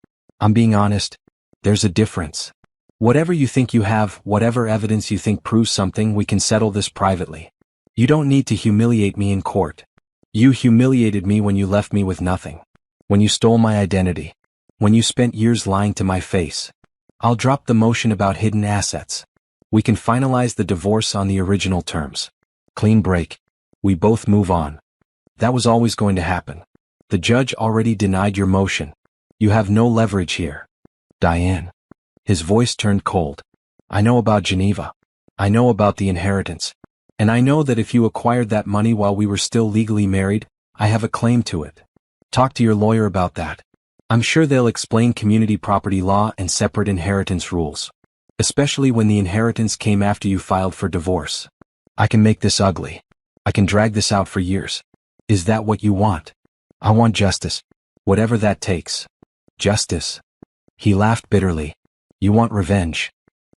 I'm being honest. There's a difference. Whatever you think you have, whatever evidence you think proves something, we can settle this privately. You don't need to humiliate me in court. You humiliated me when you left me with nothing. When you stole my identity. When you spent years lying to my face. I'll drop the motion about hidden assets. We can finalize the divorce on the original terms. Clean break. We both move on. That was always going to happen. The judge already denied your motion. You have no leverage here. Diane. His voice turned cold. I know about Geneva. I know about the inheritance. And I know that if you acquired that money while we were still legally married, I have a claim to it. Talk to your lawyer about that. I'm sure they'll explain community property law and separate inheritance rules. Especially when the inheritance came after you filed for divorce. I can make this ugly. I can drag this out for years. Is that what you want? I want justice. Whatever that takes. Justice. He laughed bitterly. You want revenge.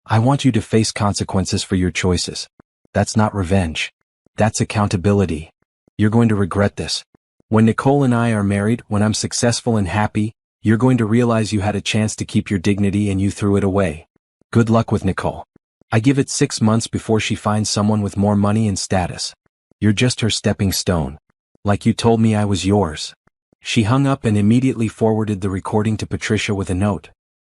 I want you to face consequences for your choices. That's not revenge. That's accountability. You're going to regret this. When Nicole and I are married, when I'm successful and happy, you're going to realize you had a chance to keep your dignity and you threw it away. Good luck with Nicole. I give it 6 months before she finds someone with more money and status. You're just her stepping stone. Like you told me I was yours. She hung up and immediately forwarded the recording to Patricia with a note.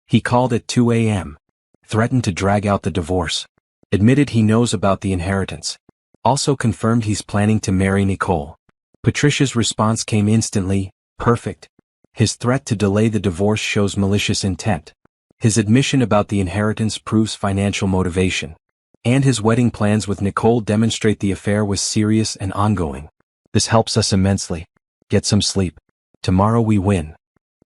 He called at 2 a.m. Threatened to drag out the divorce. Admitted he knows about the inheritance. Also confirmed he's planning to marry Nicole. Patricia's response came instantly, perfect. His threat to delay the divorce shows malicious intent. His admission about the inheritance proves financial motivation. And his wedding plans with Nicole demonstrate the affair was serious and ongoing. This helps us immensely. Get some sleep. Tomorrow we win.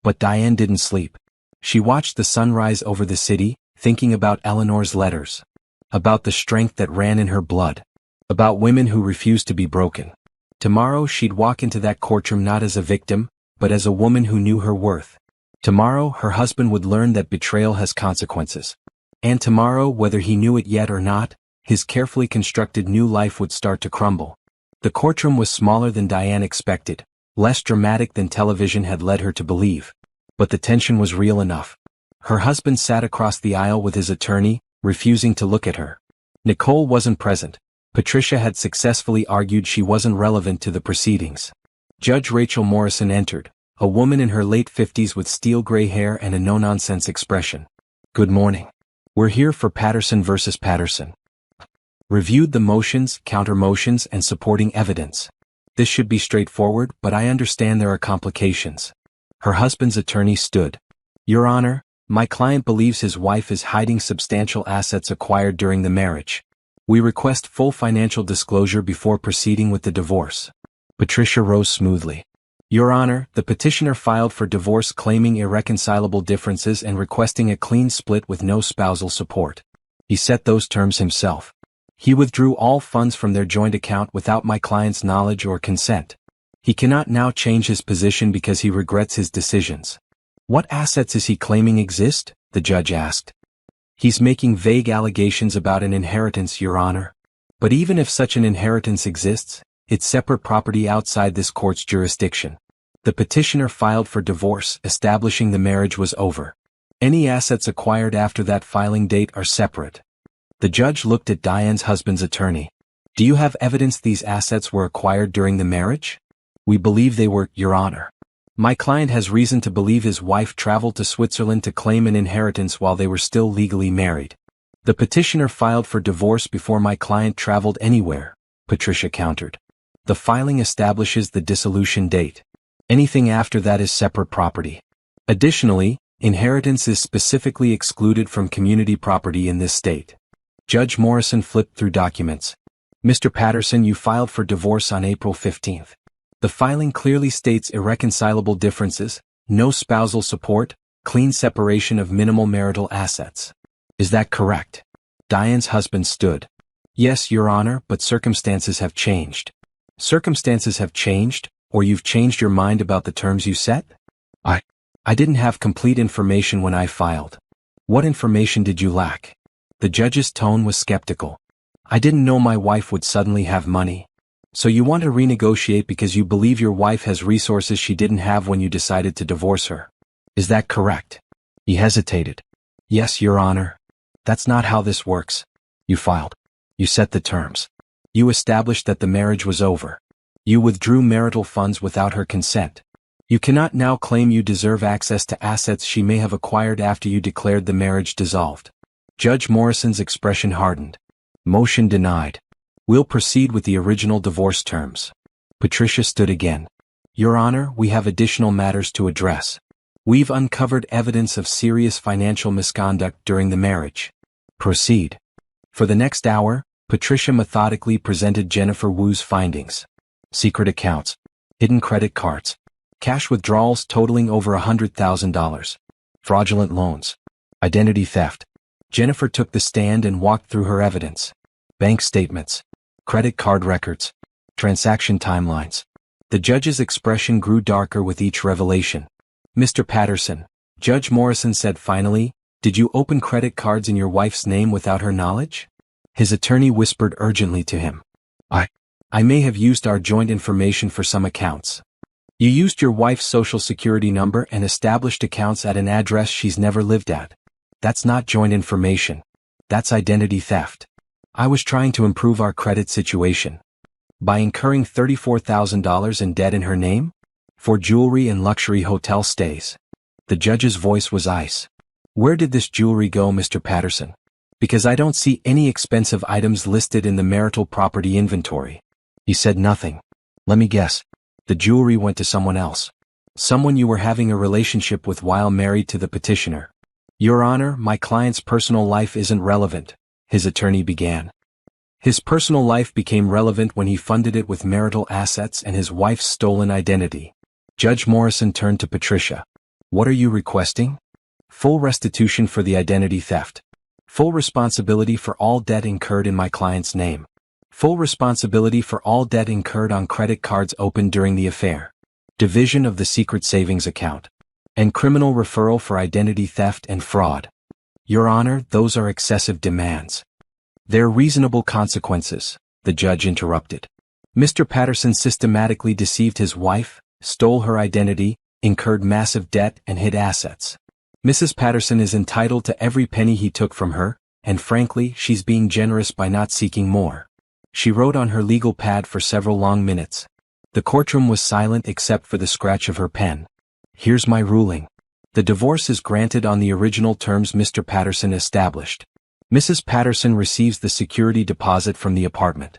But Diane didn't sleep. She watched the sunrise over the city, thinking about Eleanor's letters. About the strength that ran in her blood. About women who refused to be broken. Tomorrow she'd walk into that courtroom not as a victim, but as a woman who knew her worth. Tomorrow her husband would learn that betrayal has consequences. And tomorrow, whether he knew it yet or not, his carefully constructed new life would start to crumble. The courtroom was smaller than Diane expected, less dramatic than television had led her to believe. But the tension was real enough. Her husband sat across the aisle with his attorney, refusing to look at her. Nicole wasn't present. Patricia had successfully argued she wasn't relevant to the proceedings. Judge Rachel Morrison entered, a woman in her late 50s with steel gray hair and a no-nonsense expression. Good morning. We're here for Patterson versus Patterson. Reviewed the motions, counter-motions, and supporting evidence. This should be straightforward, but I understand there are complications. Her husband's attorney stood. Your Honor, my client believes his wife is hiding substantial assets acquired during the marriage. We request full financial disclosure before proceeding with the divorce. Patricia rose smoothly. Your Honor, the petitioner filed for divorce claiming irreconcilable differences and requesting a clean split with no spousal support. He set those terms himself. He withdrew all funds from their joint account without my client's knowledge or consent. He cannot now change his position because he regrets his decisions. What assets is he claiming exist? The judge asked. He's making vague allegations about an inheritance, Your Honor. But even if such an inheritance exists, it's separate property outside this court's jurisdiction. The petitioner filed for divorce, establishing the marriage was over. Any assets acquired after that filing date are separate. The judge looked at Diane's husband's attorney. Do you have evidence these assets were acquired during the marriage? We believe they were, Your Honor. My client has reason to believe his wife traveled to Switzerland to claim an inheritance while they were still legally married. The petitioner filed for divorce before my client traveled anywhere, Patricia countered. The filing establishes the dissolution date. Anything after that is separate property. Additionally, inheritance is specifically excluded from community property in this state. Judge Morrison flipped through documents. Mr. Patterson, you filed for divorce on April 15th. The filing clearly states irreconcilable differences, no spousal support, clean separation of minimal marital assets. Is that correct? Diane's husband stood. Yes, Your Honor, but circumstances have changed. Circumstances have changed, or you've changed your mind about the terms you set? I didn't have complete information when I filed. What information did you lack? The judge's tone was skeptical. I didn't know my wife would suddenly have money. So you want to renegotiate because you believe your wife has resources she didn't have when you decided to divorce her. Is that correct? He hesitated. Yes, Your Honor. That's not how this works. You filed. You set the terms. You established that the marriage was over. You withdrew marital funds without her consent. You cannot now claim you deserve access to assets she may have acquired after you declared the marriage dissolved. Judge Morrison's expression hardened. Motion denied. We'll proceed with the original divorce terms. Patricia stood again. Your Honor, we have additional matters to address. We've uncovered evidence of serious financial misconduct during the marriage. Proceed. For the next hour, Patricia methodically presented Jennifer Wu's findings. Secret accounts, hidden credit cards, cash withdrawals totaling over $100,000, fraudulent loans, identity theft. Jennifer took the stand and walked through her evidence. Bank statements, credit card records, transaction timelines. The judge's expression grew darker with each revelation. Mr. Patterson, Judge Morrison said finally, did you open credit cards in your wife's name without her knowledge? His attorney whispered urgently to him. I may have used our joint information for some accounts. You used your wife's social security number and established accounts at an address she's never lived at. That's not joint information. That's identity theft. I was trying to improve our credit situation. By incurring $34,000 in debt in her name? For jewelry and luxury hotel stays. The judge's voice was ice. Where did this jewelry go, Mr. Patterson? Because I don't see any expensive items listed in the marital property inventory. He said nothing. Let me guess. The jewelry went to someone else. Someone you were having a relationship with while married to the petitioner. Your Honor, my client's personal life isn't relevant, his attorney began. His personal life became relevant when he funded it with marital assets and his wife's stolen identity. Judge Morrison turned to Patricia. What are you requesting? Full restitution for the identity theft. Full responsibility for all debt incurred in my client's name. Full responsibility for all debt incurred on credit cards opened during the affair. Division of the secret savings account. And criminal referral for identity theft and fraud. Your Honor, those are excessive demands. They're reasonable consequences, the judge interrupted. Mr. Patterson systematically deceived his wife, stole her identity, incurred massive debt and hid assets. Mrs. Patterson is entitled to every penny he took from her, and frankly, she's being generous by not seeking more. She wrote on her legal pad for several long minutes. The courtroom was silent except for the scratch of her pen. Here's my ruling. The divorce is granted on the original terms Mr. Patterson established. Mrs. Patterson receives the security deposit from the apartment.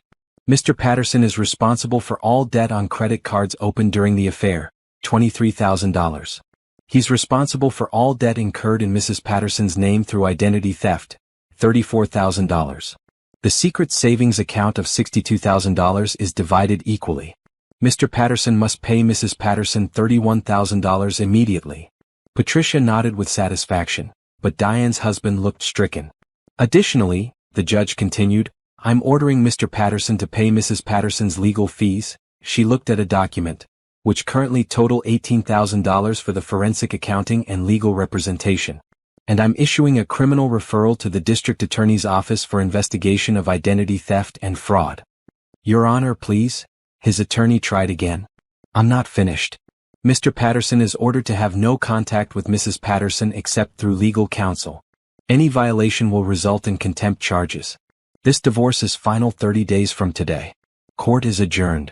Mr. Patterson is responsible for all debt on credit cards opened during the affair, $23,000. He's responsible for all debt incurred in Mrs. Patterson's name through identity theft, $34,000. The secret savings account of $62,000 is divided equally. Mr. Patterson must pay Mrs. Patterson $31,000 immediately. Patricia nodded with satisfaction, but Diane's husband looked stricken. Additionally, the judge continued, I'm ordering Mr. Patterson to pay Mrs. Patterson's legal fees. She looked at a document, which currently total $18,000 for the forensic accounting and legal representation. And I'm issuing a criminal referral to the district attorney's office for investigation of identity theft and fraud. Your Honor, please. His attorney tried again. I'm not finished. Mr. Patterson is ordered to have no contact with Mrs. Patterson except through legal counsel. Any violation will result in contempt charges. This divorce is final 30 days from today. Court is adjourned.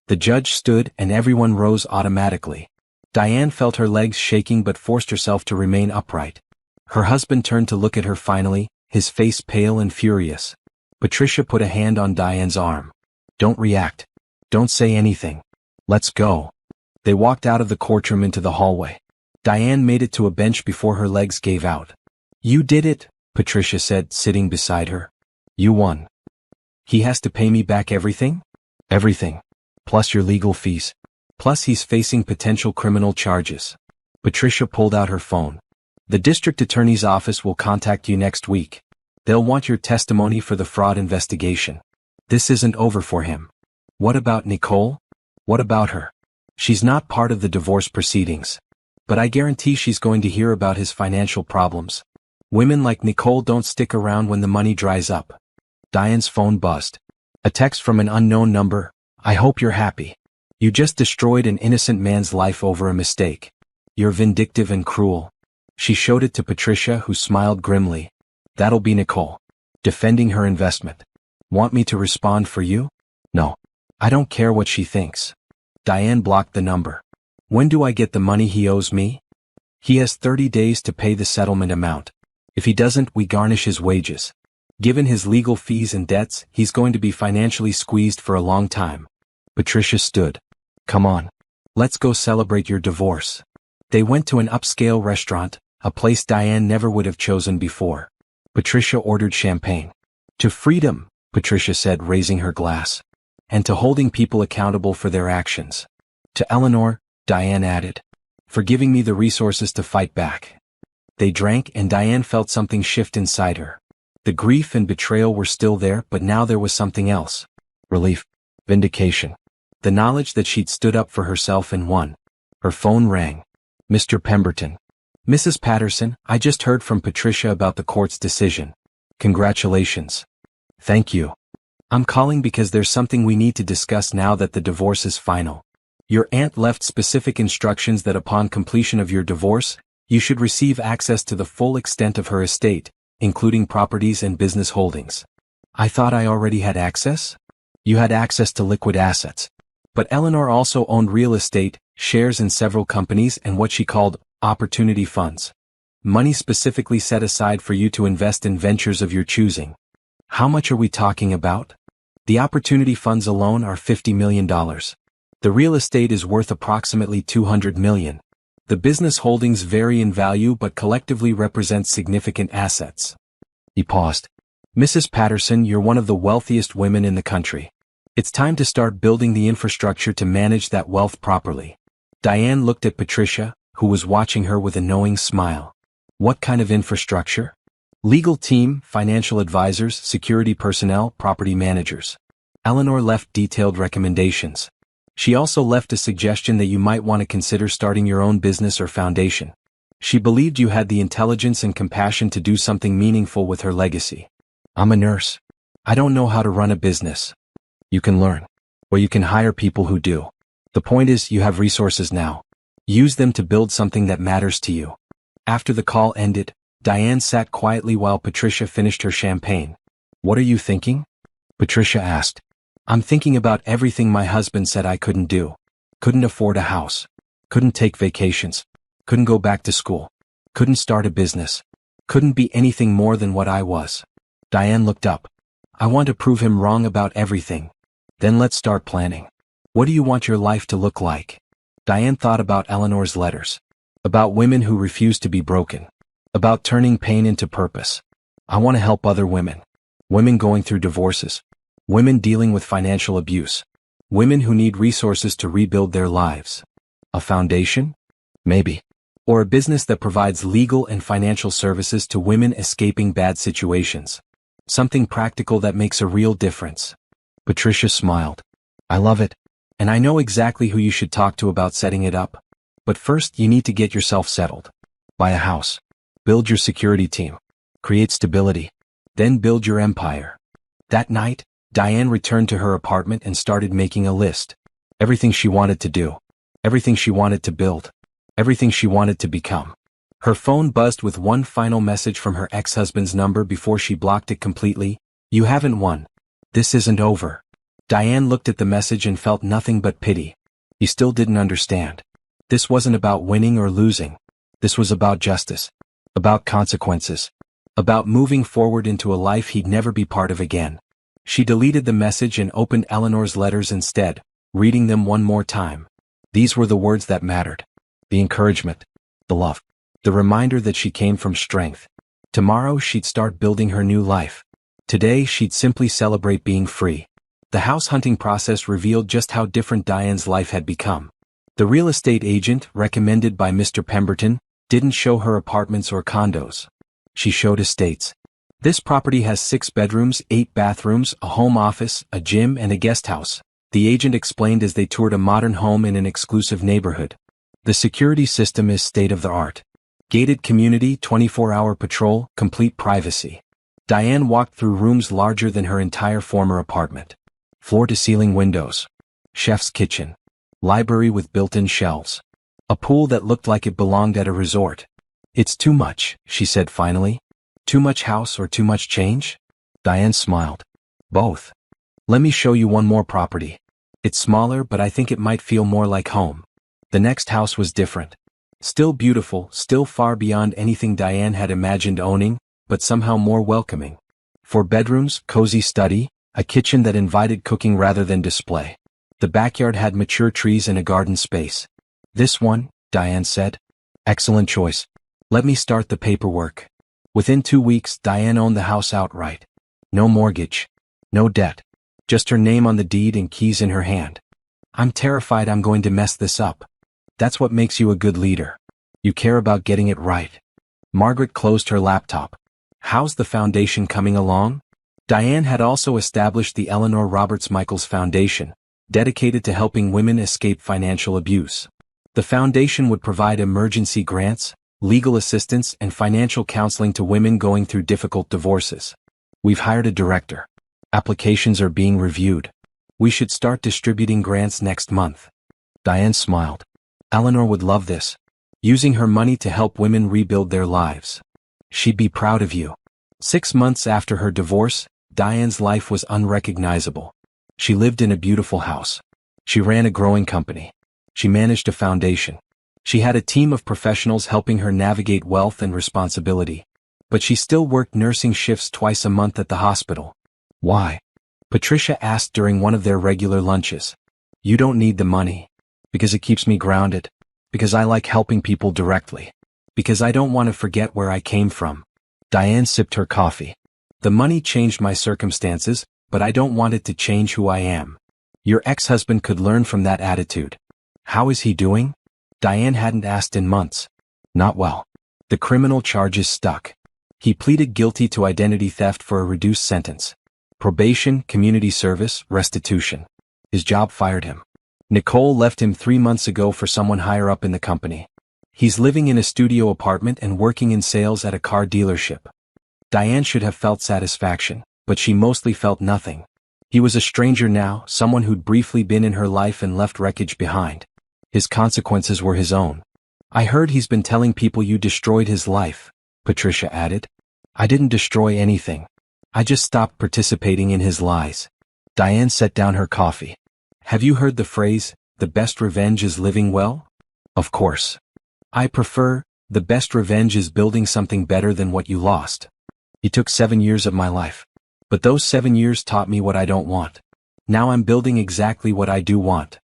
The judge stood and everyone rose automatically. Diane felt her legs shaking but forced herself to remain upright. Her husband turned to look at her finally, his face pale and furious. Patricia put a hand on Diane's arm. Don't react. Don't say anything. Let's go. They walked out of the courtroom into the hallway. Diane made it to a bench before her legs gave out. You did it, Patricia said, sitting beside her. You won. He has to pay me back everything? Everything. Plus your legal fees. Plus he's facing potential criminal charges. Patricia pulled out her phone. The district attorney's office will contact you next week. They'll want your testimony for the fraud investigation. This isn't over for him. What about Nicole? What about her? She's not part of the divorce proceedings. But I guarantee she's going to hear about his financial problems. Women like Nicole don't stick around when the money dries up. Diane's phone buzzed. A text from an unknown number. I hope you're happy. You just destroyed an innocent man's life over a mistake. You're vindictive and cruel. She showed it to Patricia, who smiled grimly. That'll be Nicole. Defending her investment. Want me to respond for you? No. I don't care what she thinks. Diane blocked the number. When do I get the money he owes me? He has 30 days to pay the settlement amount. If he doesn't, we garnish his wages. Given his legal fees and debts, he's going to be financially squeezed for a long time. Patricia stood. Come on. Let's go celebrate your divorce. They went to an upscale restaurant, a place Diane never would have chosen before. Patricia ordered champagne. To freedom, Patricia said, raising her glass. And to holding people accountable for their actions. To Eleanor, Diane added. For giving me the resources to fight back. They drank and Diane felt something shift inside her. The grief and betrayal were still there, but now there was something else. Relief. Vindication. The knowledge that she'd stood up for herself and won. Her phone rang. Mr. Pemberton. Mrs. Patterson, I just heard from Patricia about the court's decision. Congratulations. Thank you. I'm calling because there's something we need to discuss now that the divorce is final. Your aunt left specific instructions that upon completion of your divorce, you should receive access to the full extent of her estate, including properties and business holdings. I thought I already had access? You had access to liquid assets. But Eleanor also owned real estate, shares in several companies, and what she called opportunity funds. Money specifically set aside for you to invest in ventures of your choosing. How much are we talking about? The opportunity funds alone are $50 million. The real estate is worth approximately $200 million. The business holdings vary in value but collectively represent significant assets. He paused. Mrs. Patterson, you're one of the wealthiest women in the country. It's time to start building the infrastructure to manage that wealth properly. Diane looked at Patricia, who was watching her with a knowing smile. What kind of infrastructure? Legal team, financial advisors, security personnel, property managers. Eleanor left detailed recommendations. She also left a suggestion that you might want to consider starting your own business or foundation. She believed you had the intelligence and compassion to do something meaningful with her legacy. I'm a nurse. I don't know how to run a business. You can learn. Or you can hire people who do. The point is, you have resources now. Use them to build something that matters to you. After the call ended, Diane sat quietly while Patricia finished her champagne. What are you thinking? Patricia asked. I'm thinking about everything my husband said I couldn't do. Couldn't afford a house. Couldn't take vacations. Couldn't go back to school. Couldn't start a business. Couldn't be anything more than what I was. Diane looked up. I want to prove him wrong about everything. Then let's start planning. What do you want your life to look like? Diane thought about Eleanor's letters. About women who refuse to be broken. About turning pain into purpose. I want to help other women. Women going through divorces. Women dealing with financial abuse. Women who need resources to rebuild their lives. A foundation? Maybe. Or a business that provides legal and financial services to women escaping bad situations. Something practical that makes a real difference. Patricia smiled. I love it. And I know exactly who you should talk to about setting it up. But first you need to get yourself settled. Buy a house. Build your security team. Create stability. Then build your empire. That night, Diane returned to her apartment and started making a list. Everything she wanted to do. Everything she wanted to build. Everything she wanted to become. Her phone buzzed with one final message from her ex-husband's number before she blocked it completely. You haven't won. This isn't over. Diane looked at the message and felt nothing but pity. He still didn't understand. This wasn't about winning or losing. This was about justice. About consequences. About moving forward into a life he'd never be part of again. She deleted the message and opened Eleanor's letters instead, reading them one more time. These were the words that mattered. The encouragement. The love. The reminder that she came from strength. Tomorrow she'd start building her new life. Today she'd simply celebrate being free. The house hunting process revealed just how different Diane's life had become. The real estate agent, recommended by Mr. Pemberton, didn't show her apartments or condos. She showed estates. This property has 6 bedrooms, 8 bathrooms, a home office, a gym, and a guest house, the agent explained as they toured a modern home in an exclusive neighborhood. The security system is state-of-the-art. Gated community, 24-hour patrol, complete privacy. Diane walked through rooms larger than her entire former apartment. Floor-to-ceiling windows. Chef's kitchen. Library with built-in shelves. A pool that looked like it belonged at a resort. It's too much, she said finally. Too much house or too much change? Diane smiled. Both. Let me show you one more property. It's smaller, but I think it might feel more like home. The next house was different. Still beautiful, still far beyond anything Diane had imagined owning, but somehow more welcoming. 4 bedrooms, cozy study, a kitchen that invited cooking rather than display. The backyard had mature trees and a garden space. This one, Diane said. Excellent choice. Let me start the paperwork. Within 2 weeks, Diane owned the house outright. No mortgage. No debt. Just her name on the deed and keys in her hand. I'm terrified I'm going to mess this up. That's what makes you a good leader. You care about getting it right. Margaret closed her laptop. How's the foundation coming along? Diane had also established the Eleanor Roberts Michaels Foundation, dedicated to helping women escape financial abuse. The foundation would provide emergency grants, legal assistance, and financial counseling to women going through difficult divorces. We've hired a director. Applications are being reviewed. We should start distributing grants next month. Diane smiled. Eleanor would love this. Using her money to help women rebuild their lives. She'd be proud of you. 6 months after her divorce, Diane's life was unrecognizable. She lived in a beautiful house. She ran a growing company. She managed a foundation. She had a team of professionals helping her navigate wealth and responsibility. But she still worked nursing shifts twice a month at the hospital. Why? Patricia asked during one of their regular lunches. You don't need the money. Because it keeps me grounded. Because I like helping people directly. Because I don't want to forget where I came from. Diane sipped her coffee. The money changed my circumstances, but I don't want it to change who I am. Your ex-husband could learn from that attitude. How is he doing? Diane hadn't asked in months. Not well. The criminal charges stuck. He pleaded guilty to identity theft for a reduced sentence. Probation, community service, restitution. His job fired him. Nicole left him 3 months ago for someone higher up in the company. He's living in a studio apartment and working in sales at a car dealership. Diane should have felt satisfaction, but she mostly felt nothing. He was a stranger now, someone who'd briefly been in her life and left wreckage behind. His consequences were his own. I heard he's been telling people you destroyed his life, Patricia added. I didn't destroy anything. I just stopped participating in his lies. Diane set down her coffee. Have you heard the phrase, the best revenge is living well? Of course. I prefer, the best revenge is building something better than what you lost. He took 7 years of my life. But those 7 years taught me what I don't want. Now I'm building exactly what I do want.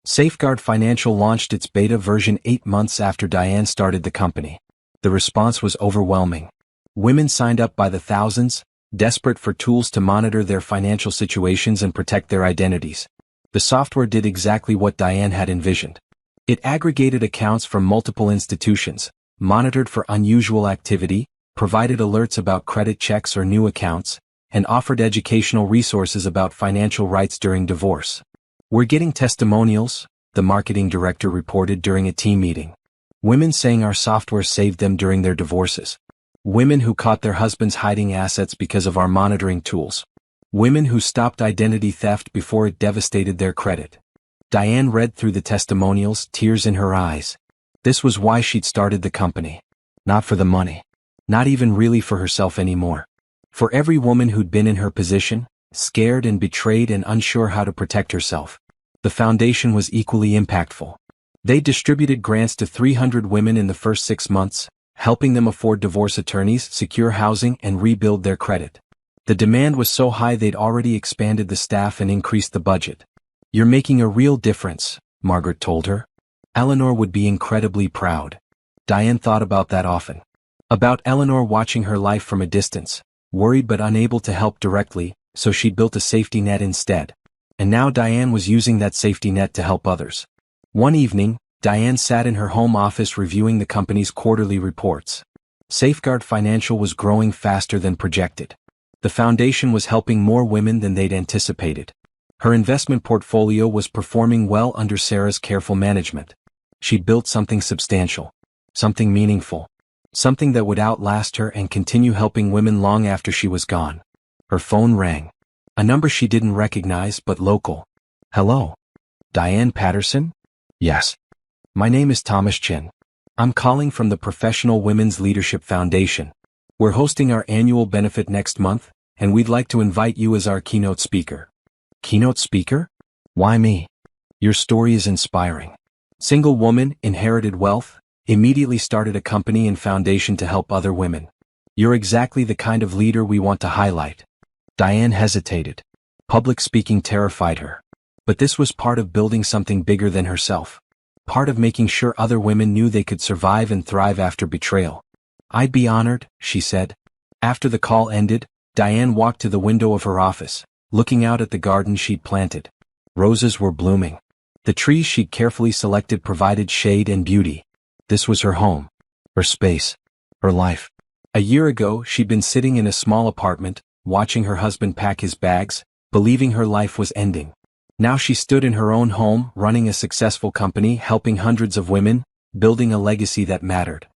Safeguard Financial launched its beta version 8 months after Diane started the company. The response was overwhelming. Women signed up by the thousands, desperate for tools to monitor their financial situations and protect their identities. The software did exactly what Diane had envisioned. It aggregated accounts from multiple institutions, monitored for unusual activity, provided alerts about credit checks or new accounts, and offered educational resources about financial rights during divorce. "We're getting testimonials," the marketing director reported during a team meeting. "Women saying our software saved them during their divorces. Women who caught their husbands hiding assets because of our monitoring tools. Women who stopped identity theft before it devastated their credit." Diane read through the testimonials, tears in her eyes. This was why she'd started the company. Not for the money. Not even really for herself anymore. For every woman who'd been in her position, scared and betrayed and unsure how to protect herself. The foundation was equally impactful. They distributed grants to 300 women in the first 6 months, helping them afford divorce attorneys, secure housing, and rebuild their credit. The demand was so high they'd already expanded the staff and increased the budget. "You're making a real difference," Margaret told her. Eleanor would be incredibly proud. Diane thought about that often. About Eleanor watching her life from a distance, worried but unable to help directly, so she'd built a safety net instead. And now Diane was using that safety net to help others. One evening, Diane sat in her home office reviewing the company's quarterly reports. Safeguard Financial was growing faster than projected. The foundation was helping more women than they'd anticipated. Her investment portfolio was performing well under Sarah's careful management. She'd built something substantial, something meaningful, something that would outlast her and continue helping women long after she was gone. Her phone rang. A number she didn't recognize but local. "Hello? Diane Patterson?" "Yes. My name is Thomas Chin. I'm calling from the Professional Women's Leadership Foundation. We're hosting our annual benefit next month, and we'd like to invite you as our keynote speaker." "Keynote speaker? Why me?" "Your story is inspiring. Single woman, inherited wealth, immediately started a company and foundation to help other women. You're exactly the kind of leader we want to highlight." Diane hesitated. Public speaking terrified her. But this was part of building something bigger than herself. Part of making sure other women knew they could survive and thrive after betrayal. "I'd be honored," she said. After the call ended, Diane walked to the window of her office, looking out at the garden she'd planted. Roses were blooming. The trees she'd carefully selected provided shade and beauty. This was her home, her space, her life. A year ago, she'd been sitting in a small apartment, watching her husband pack his bags, believing her life was ending. Now she stood in her own home, running a successful company, helping hundreds of women, building a legacy that mattered.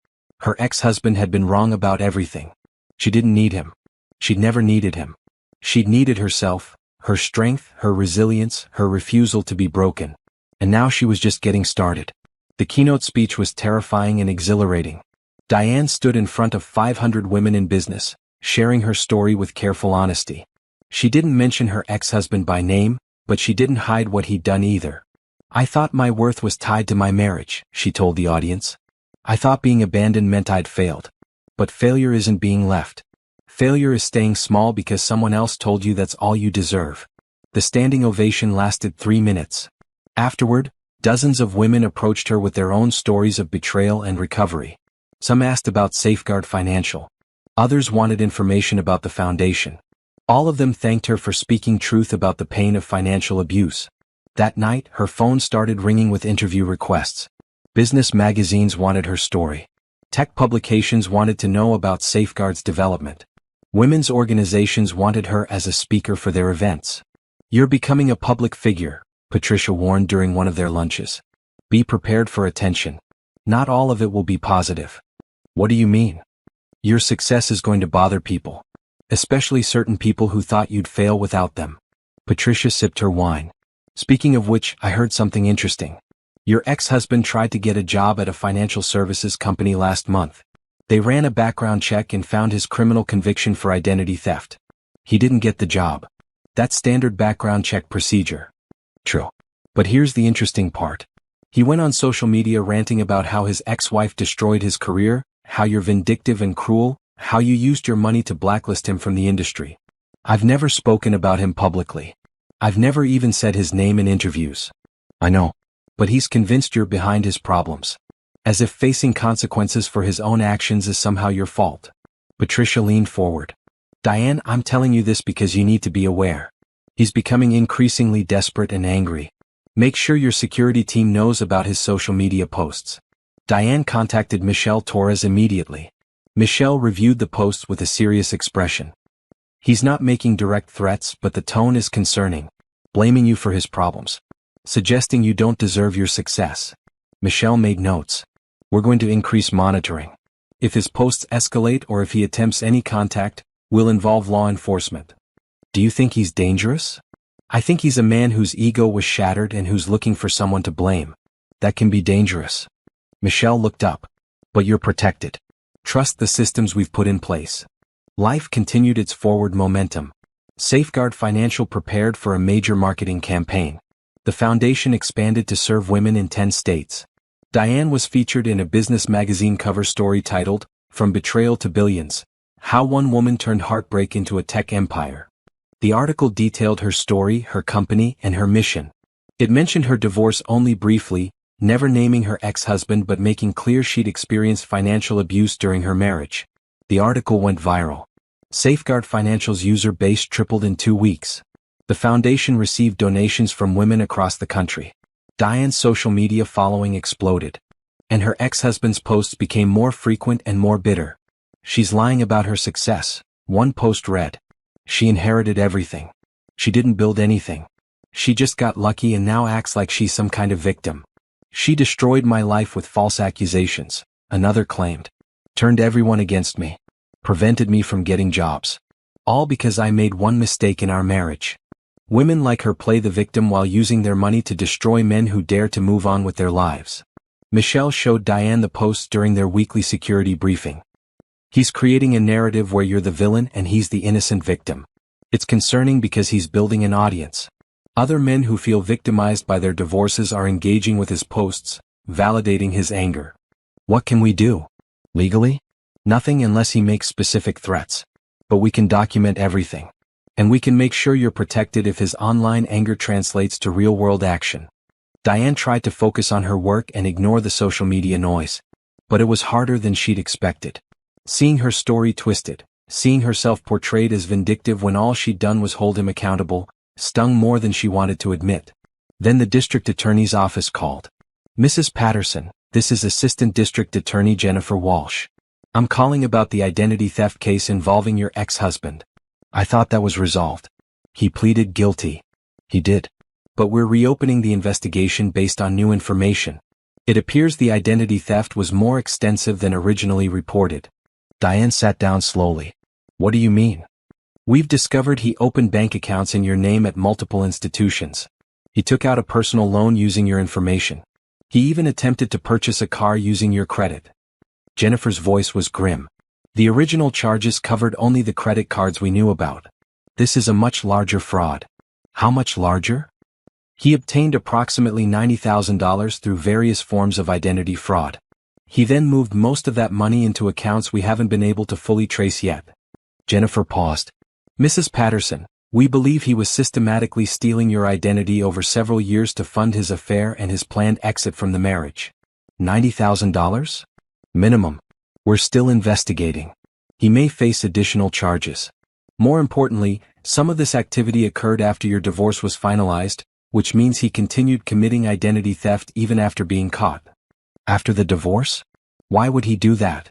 Her ex-husband had been wrong about everything. She didn't need him. She'd never needed him. She'd needed herself, her strength, her resilience, her refusal to be broken. And now she was just getting started. The keynote speech was terrifying and exhilarating. Diane stood in front of 500 women in business, sharing her story with careful honesty. She didn't mention her ex-husband by name, but she didn't hide what he'd done either. "I thought my worth was tied to my marriage," she told the audience. "I thought being abandoned meant I'd failed. But failure isn't being left. Failure is staying small because someone else told you that's all you deserve." The standing ovation lasted 3 minutes. Afterward, dozens of women approached her with their own stories of betrayal and recovery. Some asked about Safeguard Financial. Others wanted information about the foundation. All of them thanked her for speaking truth about the pain of financial abuse. That night, her phone started ringing with interview requests. Business magazines wanted her story. Tech publications wanted to know about Safeguard's development. Women's organizations wanted her as a speaker for their events. "You're becoming a public figure," Patricia warned during one of their lunches. "Be prepared for attention. Not all of it will be positive." "What do you mean?" "Your success is going to bother people. Especially certain people who thought you'd fail without them." Patricia sipped her wine. "Speaking of which, I heard something interesting. Your ex-husband tried to get a job at a financial services company last month. They ran a background check and found his criminal conviction for identity theft. He didn't get the job. That's standard background check procedure." "True. But here's the interesting part. He went on social media ranting about how his ex-wife destroyed his career, how you're vindictive and cruel, how you used your money to blacklist him from the industry. I've never spoken about him publicly. I've never even said his name in interviews. I know. But he's convinced you're behind his problems. As if facing consequences for his own actions is somehow your fault. Patricia leaned forward. Diane, I'm telling you this because you need to be aware. He's becoming increasingly desperate and angry. Make sure your security team knows about his social media posts. Diane contacted Michelle Torres immediately. Michelle reviewed the posts with a serious expression. He's not making direct threats, but the tone is concerning, blaming you for his problems, suggesting you don't deserve your success. Michelle made notes. We're going to increase monitoring. If his posts escalate or if he attempts any contact, we'll involve law enforcement. Do you think he's dangerous? I think he's a man whose ego was shattered and who's looking for someone to blame. That can be dangerous. Michelle looked up. But you're protected. Trust the systems we've put in place. Life continued its forward momentum. Safeguard Financial prepared for a major marketing campaign. The foundation expanded to serve women in 10 states. Diane was featured in a business magazine cover story titled, From Betrayal to Billions, How One Woman Turned Heartbreak into a Tech Empire. The article detailed her story, her company, and her mission. It mentioned her divorce only briefly, never naming her ex-husband but making clear she'd experienced financial abuse during her marriage. The article went viral. Safeguard Financial's user base tripled in 2 weeks. The foundation received donations from women across the country. Diane's social media following exploded. And her ex-husband's posts became more frequent and more bitter. She's lying about her success, one post read. She inherited everything. She didn't build anything. She just got lucky and now acts like she's some kind of victim. She destroyed my life with false accusations, another claimed. Turned everyone against me. Prevented me from getting jobs. All because I made one mistake in our marriage. Women like her play the victim while using their money to destroy men who dare to move on with their lives. Michelle showed Diane the posts during their weekly security briefing. He's creating a narrative where you're the villain and he's the innocent victim. It's concerning because he's building an audience. Other men who feel victimized by their divorces are engaging with his posts, validating his anger. What can we do? Legally? Nothing unless he makes specific threats. But we can document everything. And we can make sure you're protected if his online anger translates to real-world action. Diane tried to focus on her work and ignore the social media noise. But it was harder than she'd expected. Seeing her story twisted, seeing herself portrayed as vindictive when all she'd done was hold him accountable, stung more than she wanted to admit. Then the district attorney's office called. Mrs. Patterson, this is Assistant District Attorney Jennifer Walsh. I'm calling about the identity theft case involving your ex-husband. I thought that was resolved. He pleaded guilty. He did. But we're reopening the investigation based on new information. It appears the identity theft was more extensive than originally reported. Diane sat down slowly. What do you mean? We've discovered he opened bank accounts in your name at multiple institutions. He took out a personal loan using your information. He even attempted to purchase a car using your credit. Jennifer's voice was grim. The original charges covered only the credit cards we knew about. This is a much larger fraud. How much larger? He obtained approximately $90,000 through various forms of identity fraud. He then moved most of that money into accounts we haven't been able to fully trace yet. Jennifer paused. Mrs. Patterson, we believe he was systematically stealing your identity over several years to fund his affair and his planned exit from the marriage. $90,000? Minimum. We're still investigating. He may face additional charges. More importantly, some of this activity occurred after your divorce was finalized, which means he continued committing identity theft even after being caught. After the divorce? Why would he do that?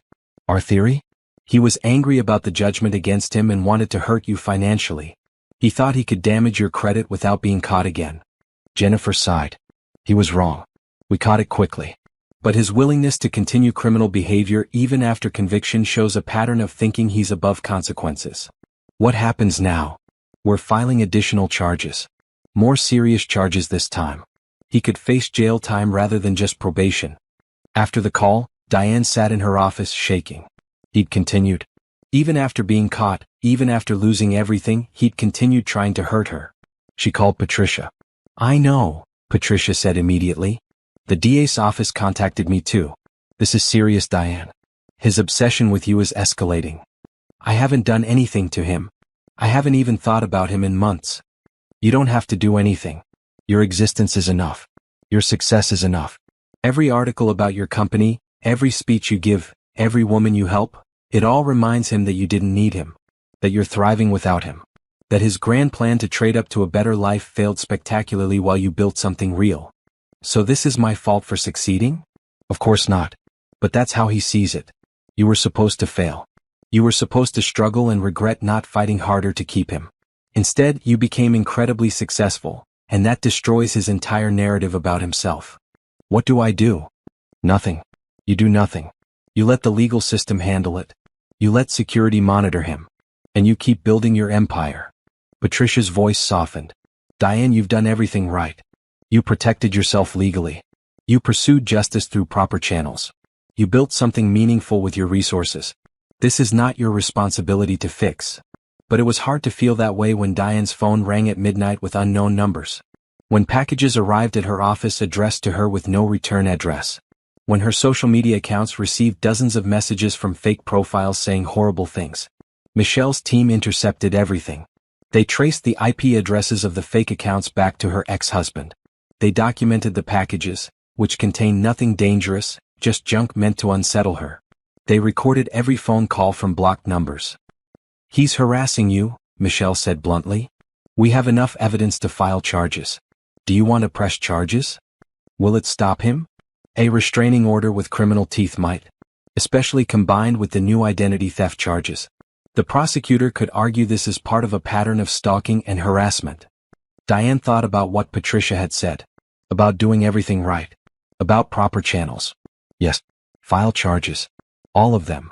Our theory? He was angry about the judgment against him and wanted to hurt you financially. He thought he could damage your credit without being caught again. Jennifer sighed. He was wrong. We caught it quickly. But his willingness to continue criminal behavior even after conviction shows a pattern of thinking he's above consequences. What happens now? We're filing additional charges. More serious charges this time. He could face jail time rather than just probation. After the call, Diane sat in her office shaking. He'd continued. Even after being caught, even after losing everything, he'd continued trying to hurt her. She called Patricia. I know, Patricia said immediately. The DA's office contacted me too. This is serious, Diane. His obsession with you is escalating. I haven't done anything to him. I haven't even thought about him in months. You don't have to do anything. Your existence is enough. Your success is enough. Every article about your company, every speech you give, every woman you help, it all reminds him that you didn't need him. That you're thriving without him. That his grand plan to trade up to a better life failed spectacularly while you built something real. So this is my fault for succeeding? Of course not. But that's how he sees it. You were supposed to fail. You were supposed to struggle and regret not fighting harder to keep him. Instead, you became incredibly successful, and that destroys his entire narrative about himself. What do I do? Nothing. You do nothing. You let the legal system handle it. You let security monitor him. And you keep building your empire. Patricia's voice softened. Diane, you've done everything right. You protected yourself legally. You pursued justice through proper channels. You built something meaningful with your resources. This is not your responsibility to fix. But it was hard to feel that way when Diane's phone rang at midnight with unknown numbers. When packages arrived at her office addressed to her with no return address. When her social media accounts received dozens of messages from fake profiles saying horrible things. Michelle's team intercepted everything. They traced the IP addresses of the fake accounts back to her ex-husband. They documented the packages, which contained nothing dangerous, just junk meant to unsettle her. They recorded every phone call from blocked numbers. He's harassing you, Michelle said bluntly. We have enough evidence to file charges. Do you want to press charges? Will it stop him? A restraining order with criminal teeth might. Especially combined with the new identity theft charges. The prosecutor could argue this is part of a pattern of stalking and harassment. Diane thought about what Patricia had said. About doing everything right. About proper channels. Yes. File charges. All of them.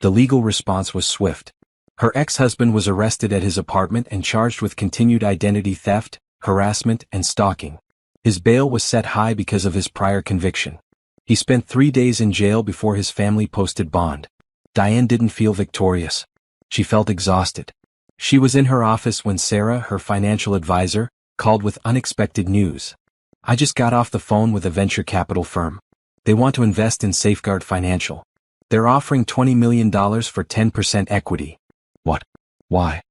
The legal response was swift. Her ex-husband was arrested at his apartment and charged with continued identity theft, harassment, and stalking. His bail was set high because of his prior conviction. He spent 3 days in jail before his family posted bond. Diane didn't feel victorious. She felt exhausted. She was in her office when Sarah, her financial advisor, called with unexpected news. I just got off the phone with a venture capital firm. They want to invest in Safeguard Financial. They're offering $20 million for 10% equity. What? Why?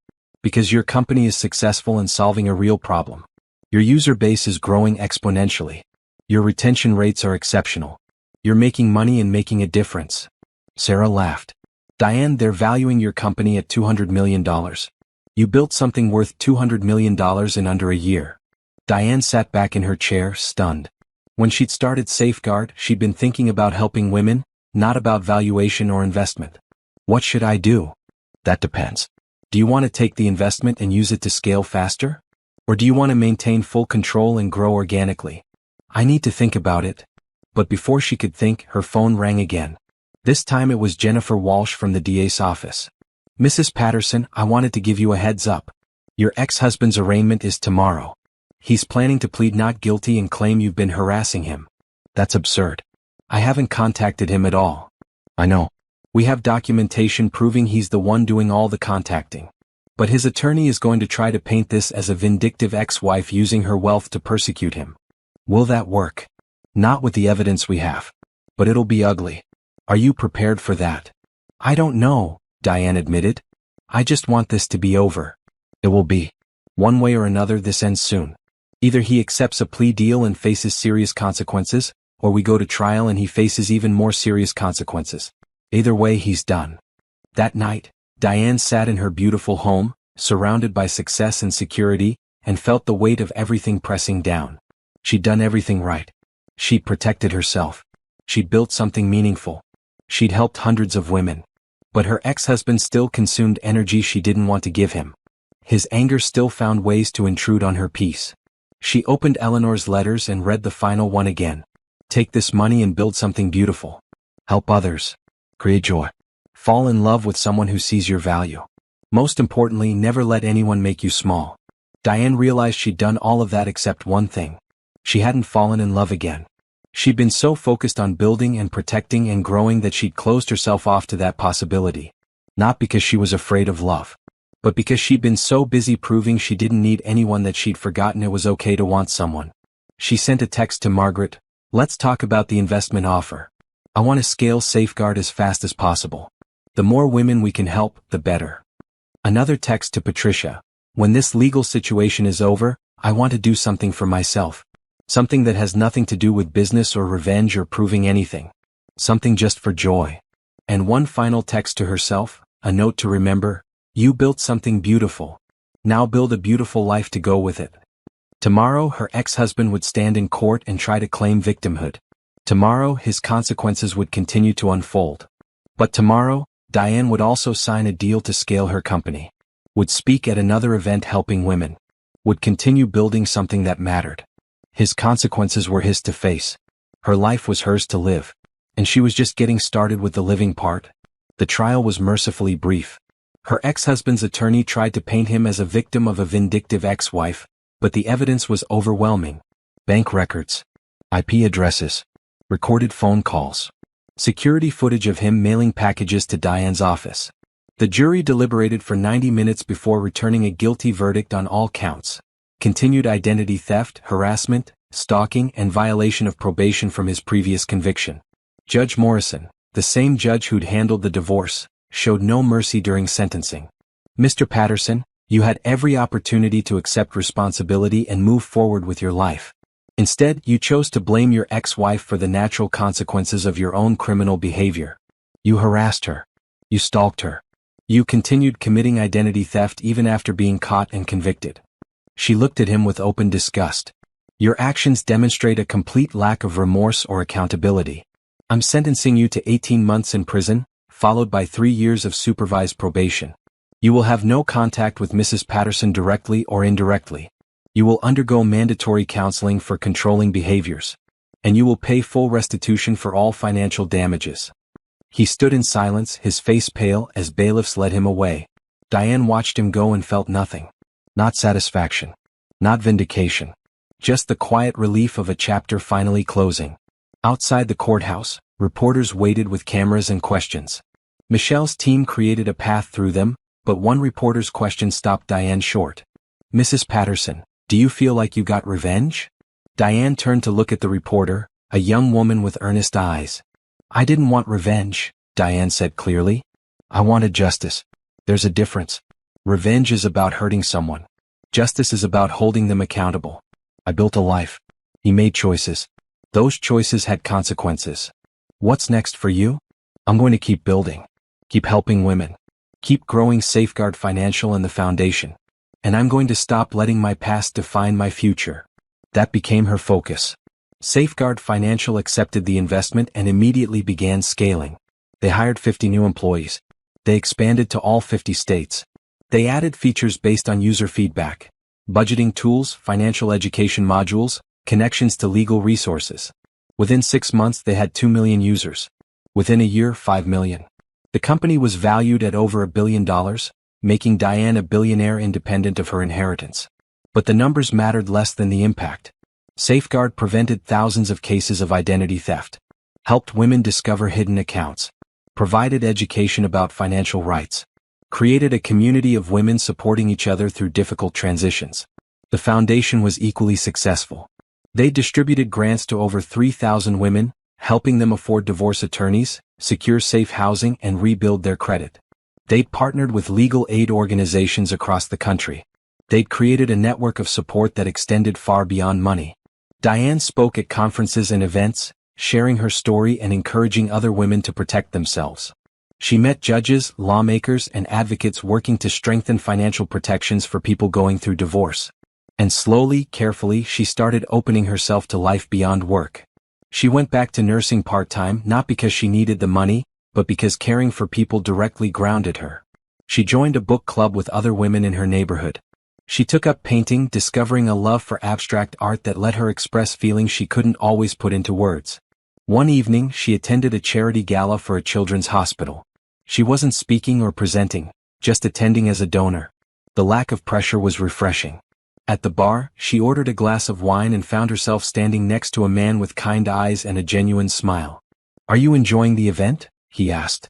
Because your company is successful in solving a real problem. Your user base is growing exponentially. Your retention rates are exceptional. You're making money and making a difference. Sarah laughed. Diane, they're valuing your company at $200 million. You built something worth $200 million in under a year. Diane sat back in her chair, stunned. When she'd started Safeguard, she'd been thinking about helping women, not about valuation or investment. What should I do? That depends. Do you want to take the investment and use it to scale faster? Or do you want to maintain full control and grow organically? I need to think about it. But before she could think, her phone rang again. This time it was Jennifer Walsh from the DA's office. Mrs. Patterson, I wanted to give you a heads up. Your ex-husband's arraignment is tomorrow. He's planning to plead not guilty and claim you've been harassing him. That's absurd. I haven't contacted him at all. I know. We have documentation proving he's the one doing all the contacting. But his attorney is going to try to paint this as a vindictive ex-wife using her wealth to persecute him. Will that work? Not with the evidence we have. But it'll be ugly. Are you prepared for that? I don't know, Diane admitted. I just want this to be over. It will be. One way or another, this ends soon. Either he accepts a plea deal and faces serious consequences, or we go to trial and he faces even more serious consequences. Either way, he's done. That night, Diane sat in her beautiful home, surrounded by success and security, and felt the weight of everything pressing down. She'd done everything right. She'd protected herself. She'd built something meaningful. She'd helped hundreds of women. But her ex-husband still consumed energy she didn't want to give him. His anger still found ways to intrude on her peace. She opened Eleanor's letters and read the final one again. Take this money and build something beautiful. Help others. Create joy. Fall in love with someone who sees your value. Most importantly, never let anyone make you small. Diane realized she'd done all of that except one thing. She hadn't fallen in love again. She'd been so focused on building and protecting and growing that she'd closed herself off to that possibility. Not because she was afraid of love, but because she'd been so busy proving she didn't need anyone that she'd forgotten it was okay to want someone. She sent a text to Margaret. Let's talk about the investment offer. I want to scale Safeguard as fast as possible. The more women we can help, the better. Another text to Patricia. When this legal situation is over, I want to do something for myself. Something that has nothing to do with business or revenge or proving anything. Something just for joy. And one final text to herself, a note to remember, you built something beautiful. Now build a beautiful life to go with it. Tomorrow her ex-husband would stand in court and try to claim victimhood. Tomorrow his consequences would continue to unfold. But tomorrow, Diane would also sign a deal to scale her company. Would speak at another event helping women. Would continue building something that mattered. His consequences were his to face. Her life was hers to live. And she was just getting started with the living part. The trial was mercifully brief. Her ex-husband's attorney tried to paint him as a victim of a vindictive ex-wife, but the evidence was overwhelming. Bank records, IP addresses, recorded phone calls, security footage of him mailing packages to Diane's office. The jury deliberated for 90 minutes before returning a guilty verdict on all counts. Continued identity theft, harassment, stalking, and violation of probation from his previous conviction. Judge Morrison, the same judge who'd handled the divorce, showed no mercy during sentencing. Mr. Patterson, you had every opportunity to accept responsibility and move forward with your life. Instead, you chose to blame your ex-wife for the natural consequences of your own criminal behavior. You harassed her. You stalked her. You continued committing identity theft even after being caught and convicted. She looked at him with open disgust. Your actions demonstrate a complete lack of remorse or accountability. I'm sentencing you to 18 months in prison, followed by 3 years of supervised probation. You will have no contact with Mrs. Patterson directly or indirectly. You will undergo mandatory counseling for controlling behaviors. And you will pay full restitution for all financial damages. He stood in silence, his face pale, as bailiffs led him away. Diane watched him go and felt nothing. Not satisfaction. Not vindication. Just the quiet relief of a chapter finally closing. Outside the courthouse, reporters waited with cameras and questions. Michelle's team created a path through them, but one reporter's question stopped Diane short. Mrs. Patterson, do you feel like you got revenge? Diane turned to look at the reporter, a young woman with earnest eyes. I didn't want revenge, Diane said clearly. I wanted justice. There's a difference. Revenge is about hurting someone. Justice is about holding them accountable. I built a life. He made choices. Those choices had consequences. What's next for you? I'm going to keep building. Keep helping women. Keep growing Safeguard Financial and the foundation. And I'm going to stop letting my past define my future. That became her focus. Safeguard Financial accepted the investment and immediately began scaling. They hired 50 new employees. They expanded to all 50 states. They added features based on user feedback. Budgeting tools, financial education modules, connections to legal resources. Within 6 months they had 2 million users. Within a year, 5 million. The company was valued at over $1 billion, making Diane a billionaire independent of her inheritance. But the numbers mattered less than the impact. Safeguard prevented thousands of cases of identity theft, helped women discover hidden accounts, provided education about financial rights, created a community of women supporting each other through difficult transitions. The foundation was equally successful. They distributed grants to over 3,000 women, helping them afford divorce attorneys, secure safe housing, and rebuild their credit. They'd partnered with legal aid organizations across the country. They'd created a network of support that extended far beyond money. Diane spoke at conferences and events, sharing her story and encouraging other women to protect themselves. She met judges, lawmakers, and advocates working to strengthen financial protections for people going through divorce. And slowly, carefully, she started opening herself to life beyond work. She went back to nursing part-time not because she needed the money, but because caring for people directly grounded her. She joined a book club with other women in her neighborhood. She took up painting, discovering a love for abstract art that let her express feelings she couldn't always put into words. One evening, she attended a charity gala for a children's hospital. She wasn't speaking or presenting, just attending as a donor. The lack of pressure was refreshing. At the bar, she ordered a glass of wine and found herself standing next to a man with kind eyes and a genuine smile. "Are you enjoying the event?" he asked.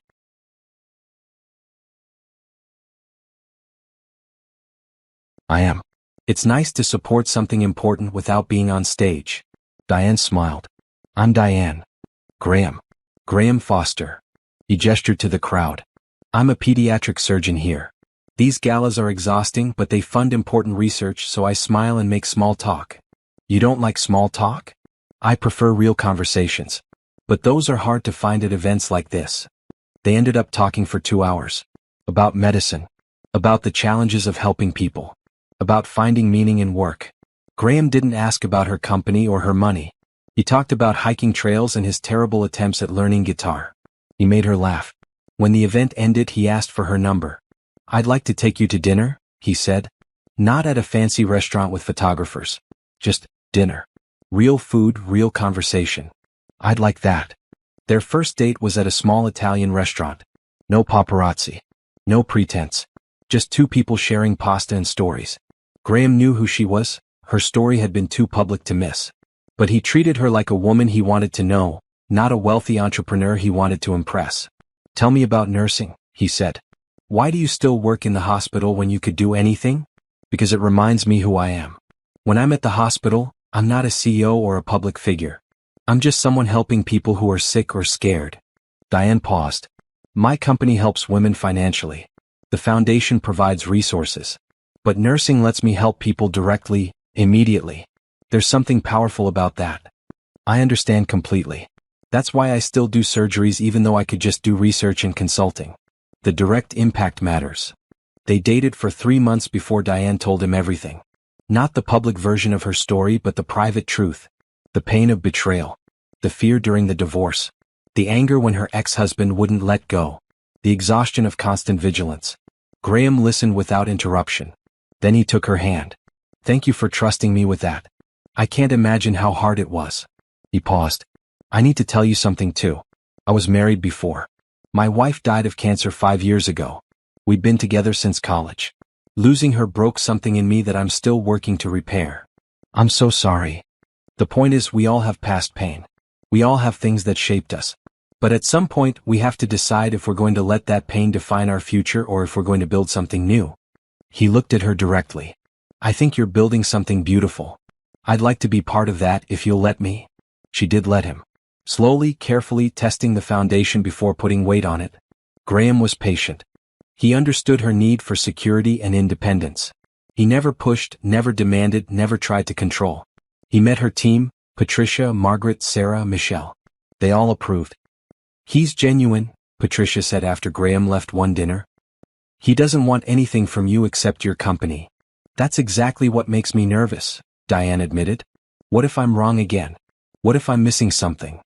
"I am. It's nice to support something important without being on stage." Diane smiled. "I'm Diane. Graham. Graham Foster." He gestured to the crowd. "I'm a pediatric surgeon here. These galas are exhausting, but they fund important research, so I smile and make small talk. You don't like small talk? I prefer real conversations. But those are hard to find at events like this. They ended up talking for 2 hours. About medicine. About the challenges of helping people. About finding meaning in work. Graham didn't ask about her company or her money. He talked about hiking trails and his terrible attempts at learning guitar. He made her laugh. When the event ended, he asked for her number. I'd like to take you to dinner, he said. Not at a fancy restaurant with photographers. Just dinner. Real food, real conversation. I'd like that. Their first date was at a small Italian restaurant. No paparazzi. No pretense. Just two people sharing pasta and stories. Graham knew who she was. Her story had been too public to miss. But he treated her like a woman he wanted to know, not a wealthy entrepreneur he wanted to impress. Tell me about nursing, he said. Why do you still work in the hospital when you could do anything? Because it reminds me who I am. When I'm at the hospital, I'm not a CEO or a public figure. I'm just someone helping people who are sick or scared. Diane paused. My company helps women financially. The foundation provides resources. But nursing lets me help people directly, immediately. There's something powerful about that. I understand completely. That's why I still do surgeries even though I could just do research and consulting. The direct impact matters. They dated for 3 months before Diane told him everything. Not the public version of her story, but the private truth. The pain of betrayal. The fear during the divorce. The anger when her ex-husband wouldn't let go. The exhaustion of constant vigilance. Graham listened without interruption. Then he took her hand. Thank you for trusting me with that. I can't imagine how hard it was. He paused. I need to tell you something too. I was married before. My wife died of cancer 5 years ago. We'd been together since college. Losing her broke something in me that I'm still working to repair. I'm so sorry. The point is, we all have past pain. We all have things that shaped us. But at some point, we have to decide if we're going to let that pain define our future or if we're going to build something new. He looked at her directly. I think you're building something beautiful. I'd like to be part of that if you'll let me. She did let him. Slowly, carefully testing the foundation before putting weight on it. Graham was patient. He understood her need for security and independence. He never pushed, never demanded, never tried to control. He met her team, Patricia, Margaret, Sarah, Michelle. They all approved. He's genuine, Patricia said after Graham left one dinner. He doesn't want anything from you except your company. That's exactly what makes me nervous, Diane admitted. What if I'm wrong again? What if I'm missing something?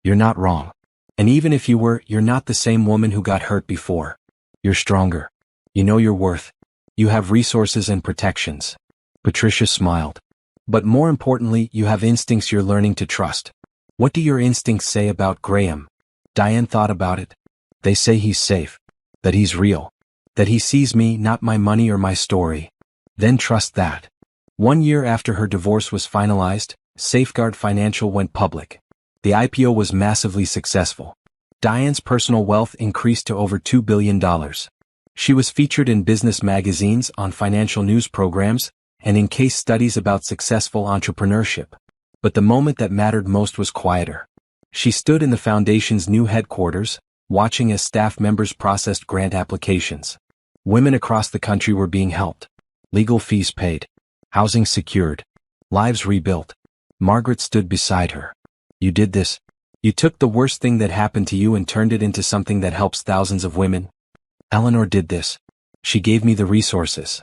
You're not wrong. And even if you were, you're not the same woman who got hurt before. You're stronger. You know your worth. You have resources and protections. Patricia smiled. But more importantly, you have instincts you're learning to trust. What do your instincts say about Graham? Diane thought about it. They say he's safe. That he's real. That he sees me, not my money or my story. Then trust that. 1 year after her divorce was finalized, Safeguard Financial went public. The IPO was massively successful. Diane's personal wealth increased to over $2 billion. She was featured in business magazines, on financial news programs, and in case studies about successful entrepreneurship. But the moment that mattered most was quieter. She stood in the foundation's new headquarters, watching as staff members processed grant applications. Women across the country were being helped. Legal fees paid. Housing secured. Lives rebuilt. Margaret stood beside her. You did this. You took the worst thing that happened to you and turned it into something that helps thousands of women. Eleanor did this. She gave me the resources.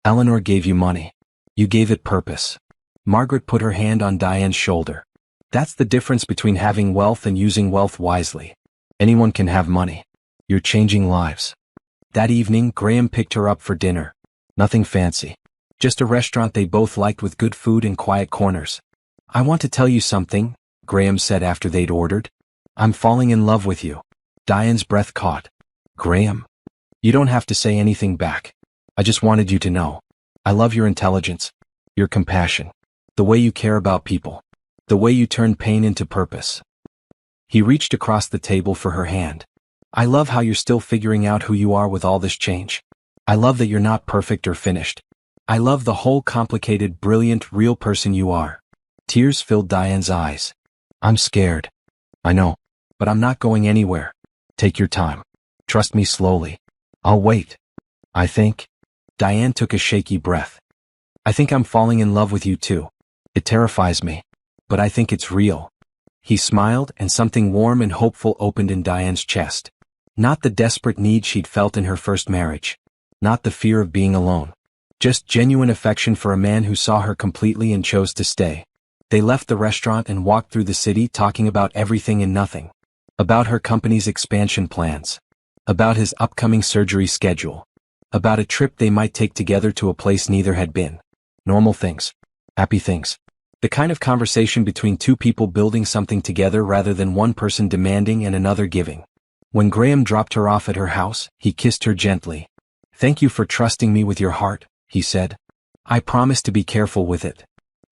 Eleanor gave you money. You gave it purpose. Margaret put her hand on Diane's shoulder. That's the difference between having wealth and using wealth wisely. Anyone can have money. You're changing lives. That evening, Graham picked her up for dinner. Nothing fancy. Just a restaurant they both liked with good food and quiet corners. I want to tell you something, Graham said after they'd ordered. I'm falling in love with you. Diane's breath caught. Graham? You don't have to say anything back. I just wanted you to know. I love your intelligence. Your compassion. The way you care about people. The way you turn pain into purpose. He reached across the table for her hand. I love how you're still figuring out who you are with all this change. I love that you're not perfect or finished. I love the whole complicated, brilliant, real person you are. Tears filled Diane's eyes. I'm scared. I know. But I'm not going anywhere. Take your time. Trust me slowly. I'll wait. I think. Diane took a shaky breath. I think I'm falling in love with you too. It terrifies me. But I think it's real. He smiled, and something warm and hopeful opened in Diane's chest. Not the desperate need she'd felt in her first marriage. Not the fear of being alone. Just genuine affection for a man who saw her completely and chose to stay. They left the restaurant and walked through the city talking about everything and nothing. About her company's expansion plans. About his upcoming surgery schedule. About a trip they might take together to a place neither had been. Normal things. Happy things. The kind of conversation between two people building something together rather than one person demanding and another giving. When Graham dropped her off at her house, he kissed her gently. Thank you for trusting me with your heart, he said. I promise to be careful with it.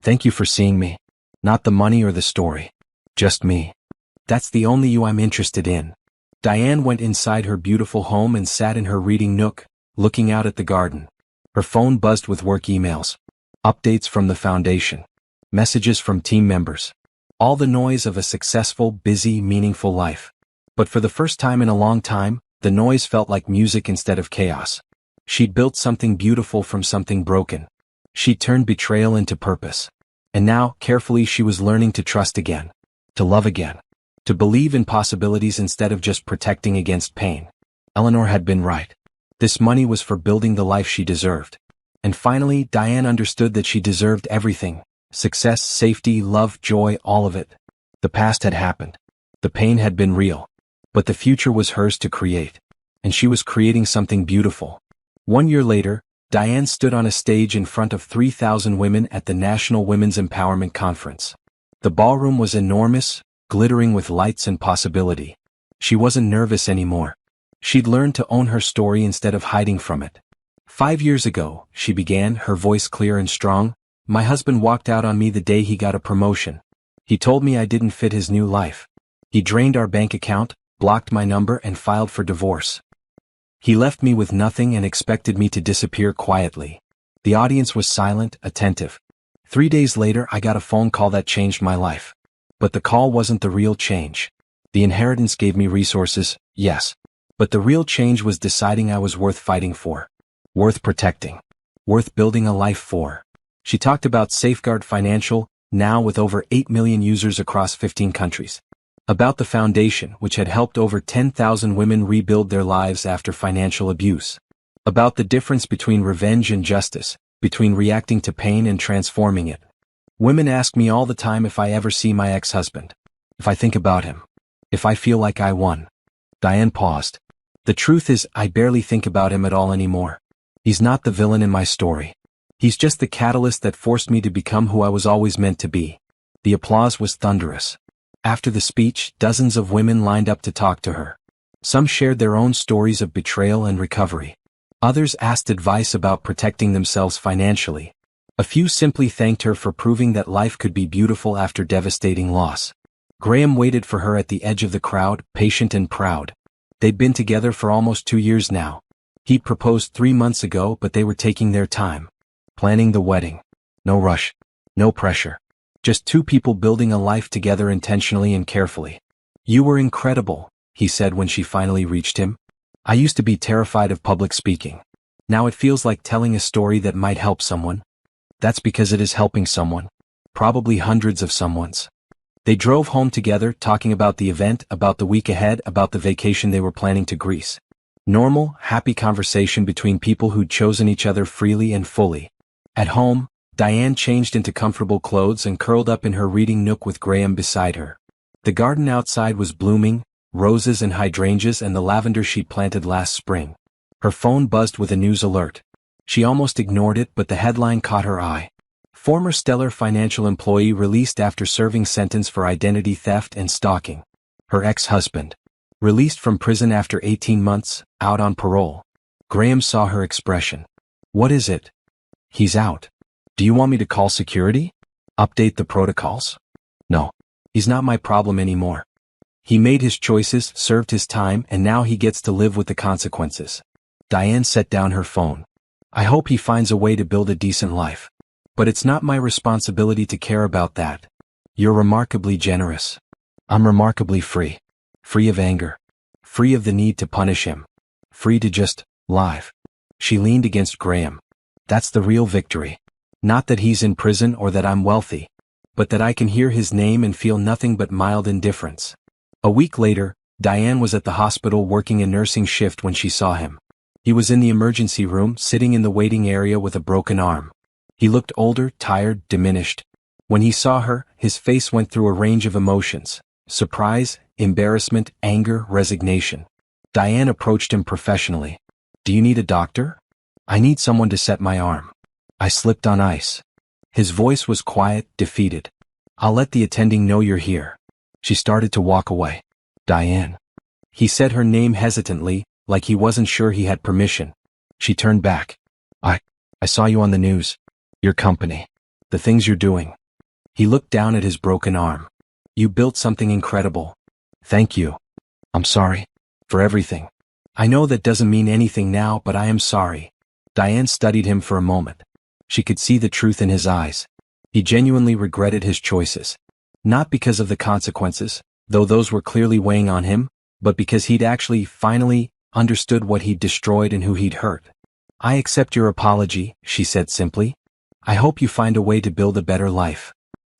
Thank you for seeing me. Not the money or the story. Just me. That's the only you I'm interested in. Diane went inside her beautiful home and sat in her reading nook, looking out at the garden. Her phone buzzed with work emails. Updates from the foundation. Messages from team members. All the noise of a successful, busy, meaningful life. But for the first time in a long time, the noise felt like music instead of chaos. She'd built something beautiful from something broken. She'd turned betrayal into purpose. And now, carefully, she was learning to trust again. To love again. To believe in possibilities instead of just protecting against pain. Eleanor had been right. This money was for building the life she deserved. And finally, Diane understood that she deserved everything. Success, safety, love, joy, all of it. The past had happened. The pain had been real. But the future was hers to create. And she was creating something beautiful. 1 year later, Diane stood on a stage in front of 3,000 women at the National Women's Empowerment Conference. The ballroom was enormous, glittering with lights and possibility. She wasn't nervous anymore. She'd learned to own her story instead of hiding from it. 5 years ago, she began, her voice clear and strong, my husband walked out on me the day he got a promotion. He told me I didn't fit his new life. He drained our bank account, blocked my number and filed for divorce. He left me with nothing and expected me to disappear quietly. The audience was silent, attentive. 3 days later I got a phone call that changed my life. But the call wasn't the real change. The inheritance gave me resources, yes. But the real change was deciding I was worth fighting for. Worth protecting. Worth building a life for. She talked about Safeguard Financial, now with over 8 million users across 15 countries. About the foundation, which had helped over 10,000 women rebuild their lives after financial abuse. About the difference between revenge and justice, between reacting to pain and transforming it. Women ask me all the time if I ever see my ex-husband. If I think about him. If I feel like I won. Diane paused. The truth is, I barely think about him at all anymore. He's not the villain in my story. He's just the catalyst that forced me to become who I was always meant to be. The applause was thunderous. After the speech, dozens of women lined up to talk to her. Some shared their own stories of betrayal and recovery. Others asked advice about protecting themselves financially. A few simply thanked her for proving that life could be beautiful after devastating loss. Graham waited for her at the edge of the crowd, patient and proud. They'd been together for almost 2 years now. He proposed 3 months ago, but they were taking their time. Planning the wedding. No rush. No pressure. Just two people building a life together intentionally and carefully. You were incredible, he said when she finally reached him. I used to be terrified of public speaking. Now it feels like telling a story that might help someone. That's because it is helping someone. Probably hundreds of someones. They drove home together, talking about the event, about the week ahead, about the vacation they were planning to Greece. Normal, happy conversation between people who'd chosen each other freely and fully. At home, Diane changed into comfortable clothes and curled up in her reading nook with Graham beside her. The garden outside was blooming, roses and hydrangeas and the lavender she'd planted last spring. Her phone buzzed with a news alert. She almost ignored it, but the headline caught her eye. Former Stellar Financial employee released after serving sentence for identity theft and stalking. Her ex-husband. Released from prison after 18 months, out on parole. Graham saw her expression. What is it? He's out. Do you want me to call security? Update the protocols? No. He's not my problem anymore. He made his choices, served his time, and now he gets to live with the consequences. Diane set down her phone. I hope he finds a way to build a decent life. But it's not my responsibility to care about that. You're remarkably generous. I'm remarkably free. Free of anger. Free of the need to punish him. Free to just live. She leaned against Graham. That's the real victory. Not that he's in prison or that I'm wealthy, but that I can hear his name and feel nothing but mild indifference. A week later, Diane was at the hospital working a nursing shift when she saw him. He was in the emergency room, sitting in the waiting area with a broken arm. He looked older, tired, diminished. When he saw her, his face went through a range of emotions: surprise, embarrassment, anger, resignation. Diane approached him professionally. "Do you need a doctor?" "I need someone to set my arm. I slipped on ice." His voice was quiet, defeated. "I'll let the attending know you're here." She started to walk away. "Diane." He said her name hesitantly, like he wasn't sure he had permission. She turned back. I saw you on the news. Your company. The things you're doing." He looked down at his broken arm. "You built something incredible. Thank you. I'm sorry. For everything. I know that doesn't mean anything now, but I am sorry." Diane studied him for a moment. She could see the truth in his eyes. He genuinely regretted his choices. Not because of the consequences, though those were clearly weighing on him, but because he'd actually, finally, understood what he'd destroyed and who he'd hurt. "I accept your apology," she said simply. "I hope you find a way to build a better life.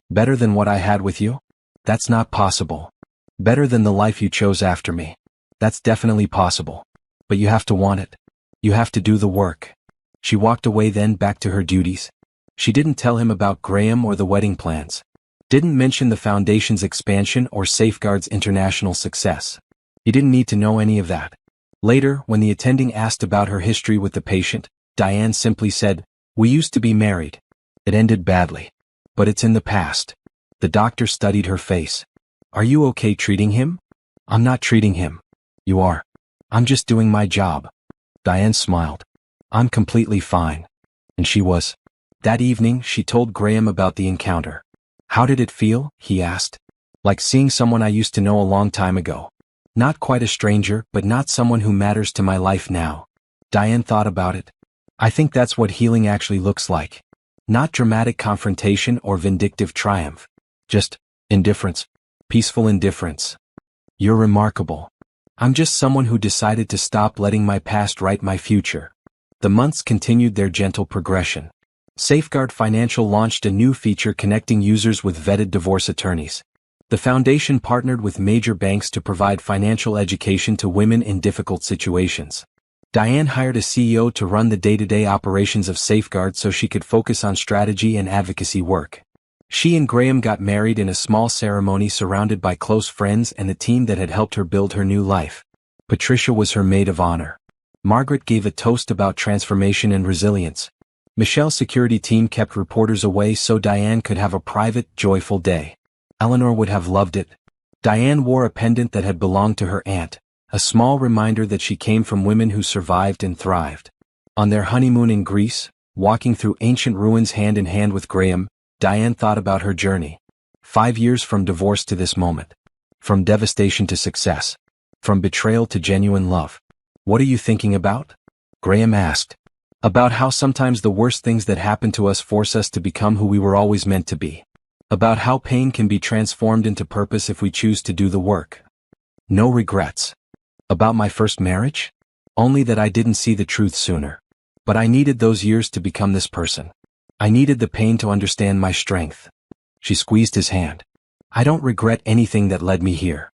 Better than what I had with you? That's not possible. Better than the life you chose after me? That's definitely possible. But you have to want it. You have to do the work." She walked away, then back to her duties. She didn't tell him about Graham or the wedding plans. Didn't mention the foundation's expansion or Safeguard's international success. He didn't need to know any of that. Later, when the attending asked about her history with the patient, Diane simply said, "We used to be married. It ended badly. But it's in the past." The doctor studied her face. "Are you okay treating him?" "I'm not treating him. You are." "I'm just doing my job." Diane smiled. "I'm completely fine." And she was. That evening, she told Graham about the encounter. "How did it feel?" he asked. "Like seeing someone I used to know a long time ago. Not quite a stranger, but not someone who matters to my life now." Diane thought about it. "I think that's what healing actually looks like. Not dramatic confrontation or vindictive triumph. Just indifference. Peaceful indifference." "You're remarkable." "I'm just someone who decided to stop letting my past write my future." The months continued their gentle progression. Safeguard Financial launched a new feature connecting users with vetted divorce attorneys. The foundation partnered with major banks to provide financial education to women in difficult situations. Diane hired a CEO to run the day-to-day operations of Safeguard so she could focus on strategy and advocacy work. She and Graham got married in a small ceremony surrounded by close friends and the team that had helped her build her new life. Patricia was her maid of honor. Margaret gave a toast about transformation and resilience. Michelle's security team kept reporters away so Diane could have a private, joyful day. Eleanor would have loved it. Diane wore a pendant that had belonged to her aunt, a small reminder that she came from women who survived and thrived. On their honeymoon in Greece, walking through ancient ruins hand in hand with Graham, Diane thought about her journey. 5 years from divorce to this moment. From devastation to success. From betrayal to genuine love. "What are you thinking about?" Graham asked. "About how sometimes the worst things that happen to us force us to become who we were always meant to be. About how pain can be transformed into purpose if we choose to do the work. No regrets." "About my first marriage? Only that I didn't see the truth sooner. But I needed those years to become this person. I needed the pain to understand my strength." She squeezed his hand. "I don't regret anything that led me here."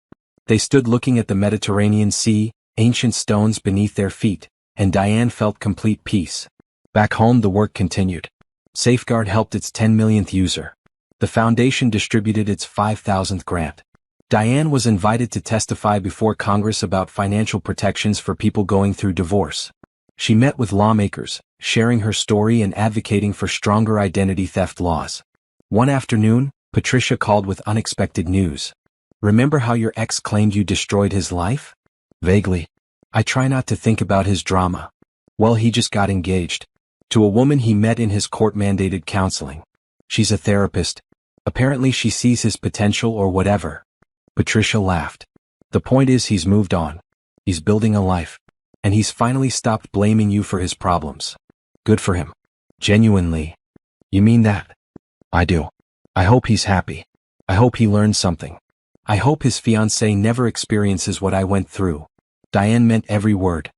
They stood looking at the Mediterranean Sea, ancient stones beneath their feet, and Diane felt complete peace. Back home, the work continued. Safeguard helped its 10 millionth user. The foundation distributed its 5,000th grant. Diane was invited to testify before Congress about financial protections for people going through divorce. She met with lawmakers, sharing her story and advocating for stronger identity theft laws. One afternoon, Patricia called with unexpected news. "Remember how your ex claimed you destroyed his life?" "Vaguely. I try not to think about his drama." "Well, he just got engaged. To a woman he met in his court-mandated counseling. She's a therapist. Apparently she sees his potential or whatever." Patricia laughed. "The point is he's moved on. He's building a life. And he's finally stopped blaming you for his problems. Good for him." "Genuinely." "You mean that?" "I do. I hope he's happy. I hope he learns something. I hope his fiancée never experiences what I went through." Diane meant every word.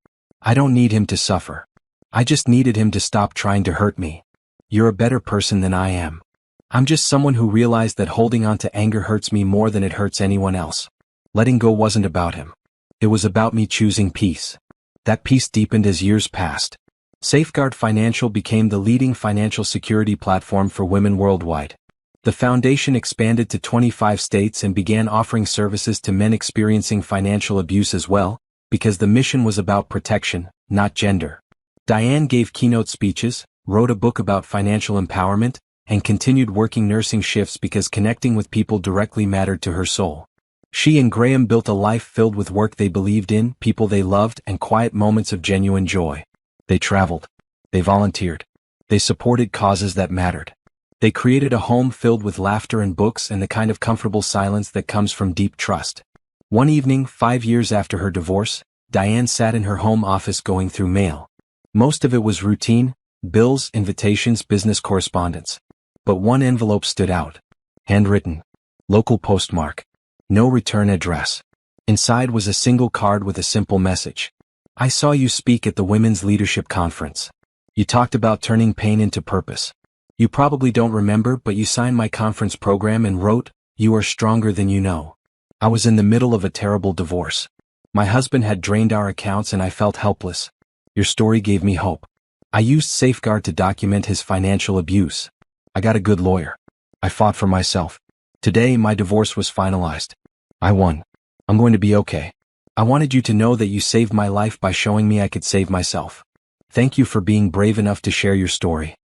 "I don't need him to suffer. I just needed him to stop trying to hurt me. You're a better person than I am. I'm just someone who realized that holding on to anger hurts me more than it hurts anyone else. Letting go wasn't about him. It was about me choosing peace. That peace deepened as years passed. Safeguard Financial became the leading financial security platform for women worldwide. The foundation expanded to 25 states and began offering services to men experiencing financial abuse as well, because the mission was about protection, not gender. Diane gave keynote speeches, wrote a book about financial empowerment, and continued working nursing shifts because connecting with people directly mattered to her soul. She and Graham built a life filled with work they believed in, people they loved, and quiet moments of genuine joy. They traveled. They volunteered. They supported causes that mattered. They created a home filled with laughter and books and the kind of comfortable silence that comes from deep trust. One evening, 5 years after her divorce, Diane sat in her home office going through mail. Most of it was routine, bills, invitations, business correspondence. But one envelope stood out. Handwritten. Local postmark. No return address. Inside was a single card with a simple message. I saw you speak at the Women's Leadership Conference. You talked about turning pain into purpose. You probably don't remember, but you signed my conference program and wrote, "You are stronger than you know." I was in the middle of a terrible divorce. My husband had drained our accounts and I felt helpless. Your story gave me hope. I used Safeguard to document his financial abuse. I got a good lawyer. I fought for myself. Today, my divorce was finalized. I won. I'm going to be okay. I wanted you to know that you saved my life by showing me I could save myself. Thank you for being brave enough to share your story.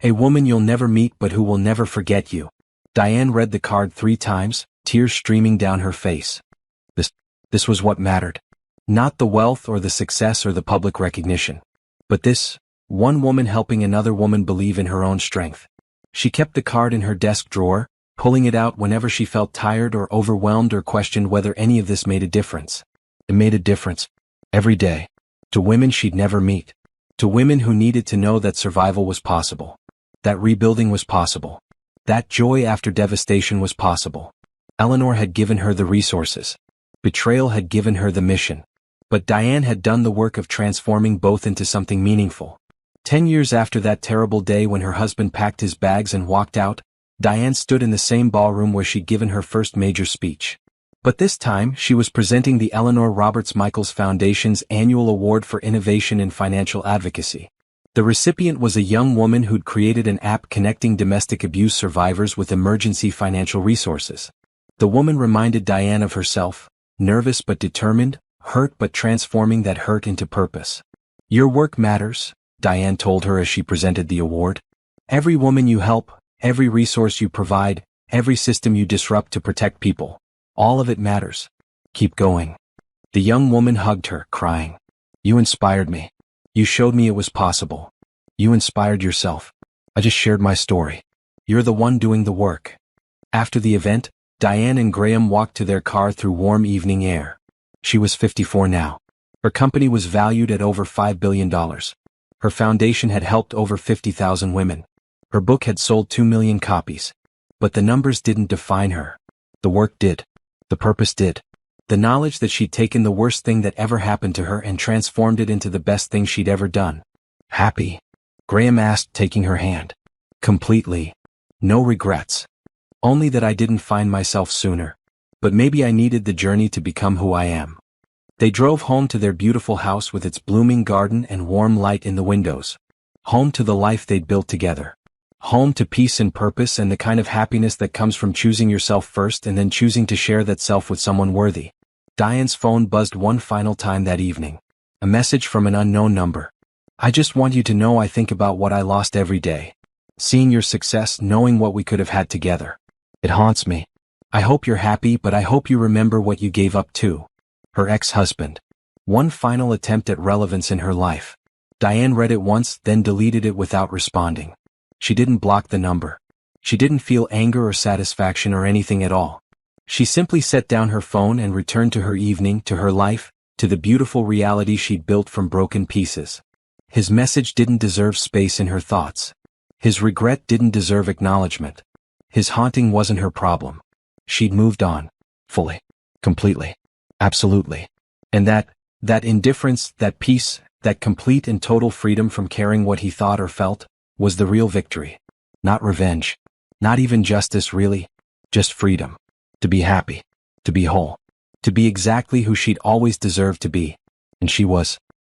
A woman you'll never meet but who will never forget you. Diane read the card 3 times, tears streaming down her face. This was what mattered. Not the wealth or the success or the public recognition. But this, one woman helping another woman believe in her own strength. She kept the card in her desk drawer, pulling it out whenever she felt tired or overwhelmed or questioned whether any of this made a difference. It made a difference. Every day. To women she'd never meet. To women who needed to know that survival was possible. That rebuilding was possible. That joy after devastation was possible. Eleanor had given her the resources. Betrayal had given her the mission. But Diane had done the work of transforming both into something meaningful. 10 years after that terrible day when her husband packed his bags and walked out, Diane stood in the same ballroom where she'd given her first major speech. But this time, she was presenting the Eleanor Roberts Michaels Foundation's annual award for innovation in financial advocacy. The recipient was a young woman who'd created an app connecting domestic abuse survivors with emergency financial resources. The woman reminded Diane of herself, nervous but determined, hurt but transforming that hurt into purpose. Your work matters, Diane told her as she presented the award. Every woman you help, every resource you provide, every system you disrupt to protect people, all of it matters. Keep going. The young woman hugged her, crying. You inspired me. You showed me it was possible. You inspired yourself. I just shared my story. You're the one doing the work. After the event, Diane and Graham walked to their car through warm evening air. She was 54 now. Her company was valued at over $5 billion. Her foundation had helped over 50,000 women. Her book had sold 2 million copies. But the numbers didn't define her. The work did. The purpose did. The knowledge that she'd taken the worst thing that ever happened to her and transformed it into the best thing she'd ever done. Happy? Graham asked, taking her hand. Completely. No regrets. Only that I didn't find myself sooner. But maybe I needed the journey to become who I am. They drove home to their beautiful house with its blooming garden and warm light in the windows. Home to the life they'd built together. Home to peace and purpose and the kind of happiness that comes from choosing yourself first and then choosing to share that self with someone worthy. Diane's phone buzzed one final time that evening. A message from an unknown number. I just want you to know I think about what I lost every day. Seeing your success, knowing what we could have had together. It haunts me. I hope you're happy, but I hope you remember what you gave up too. Her ex-husband. One final attempt at relevance in her life. Diane read it once, then deleted it without responding. She didn't block the number. She didn't feel anger or satisfaction or anything at all. She simply set down her phone and returned to her evening, to her life, to the beautiful reality she'd built from broken pieces. His message didn't deserve space in her thoughts. His regret didn't deserve acknowledgement. His haunting wasn't her problem. She'd moved on. Fully. Completely. Absolutely. And that indifference, that peace, That complete and total freedom from caring what he thought or felt, was the real victory. Not revenge. Not even justice really. Just freedom. To be happy. To be whole. To be exactly who she'd always deserved to be. And she was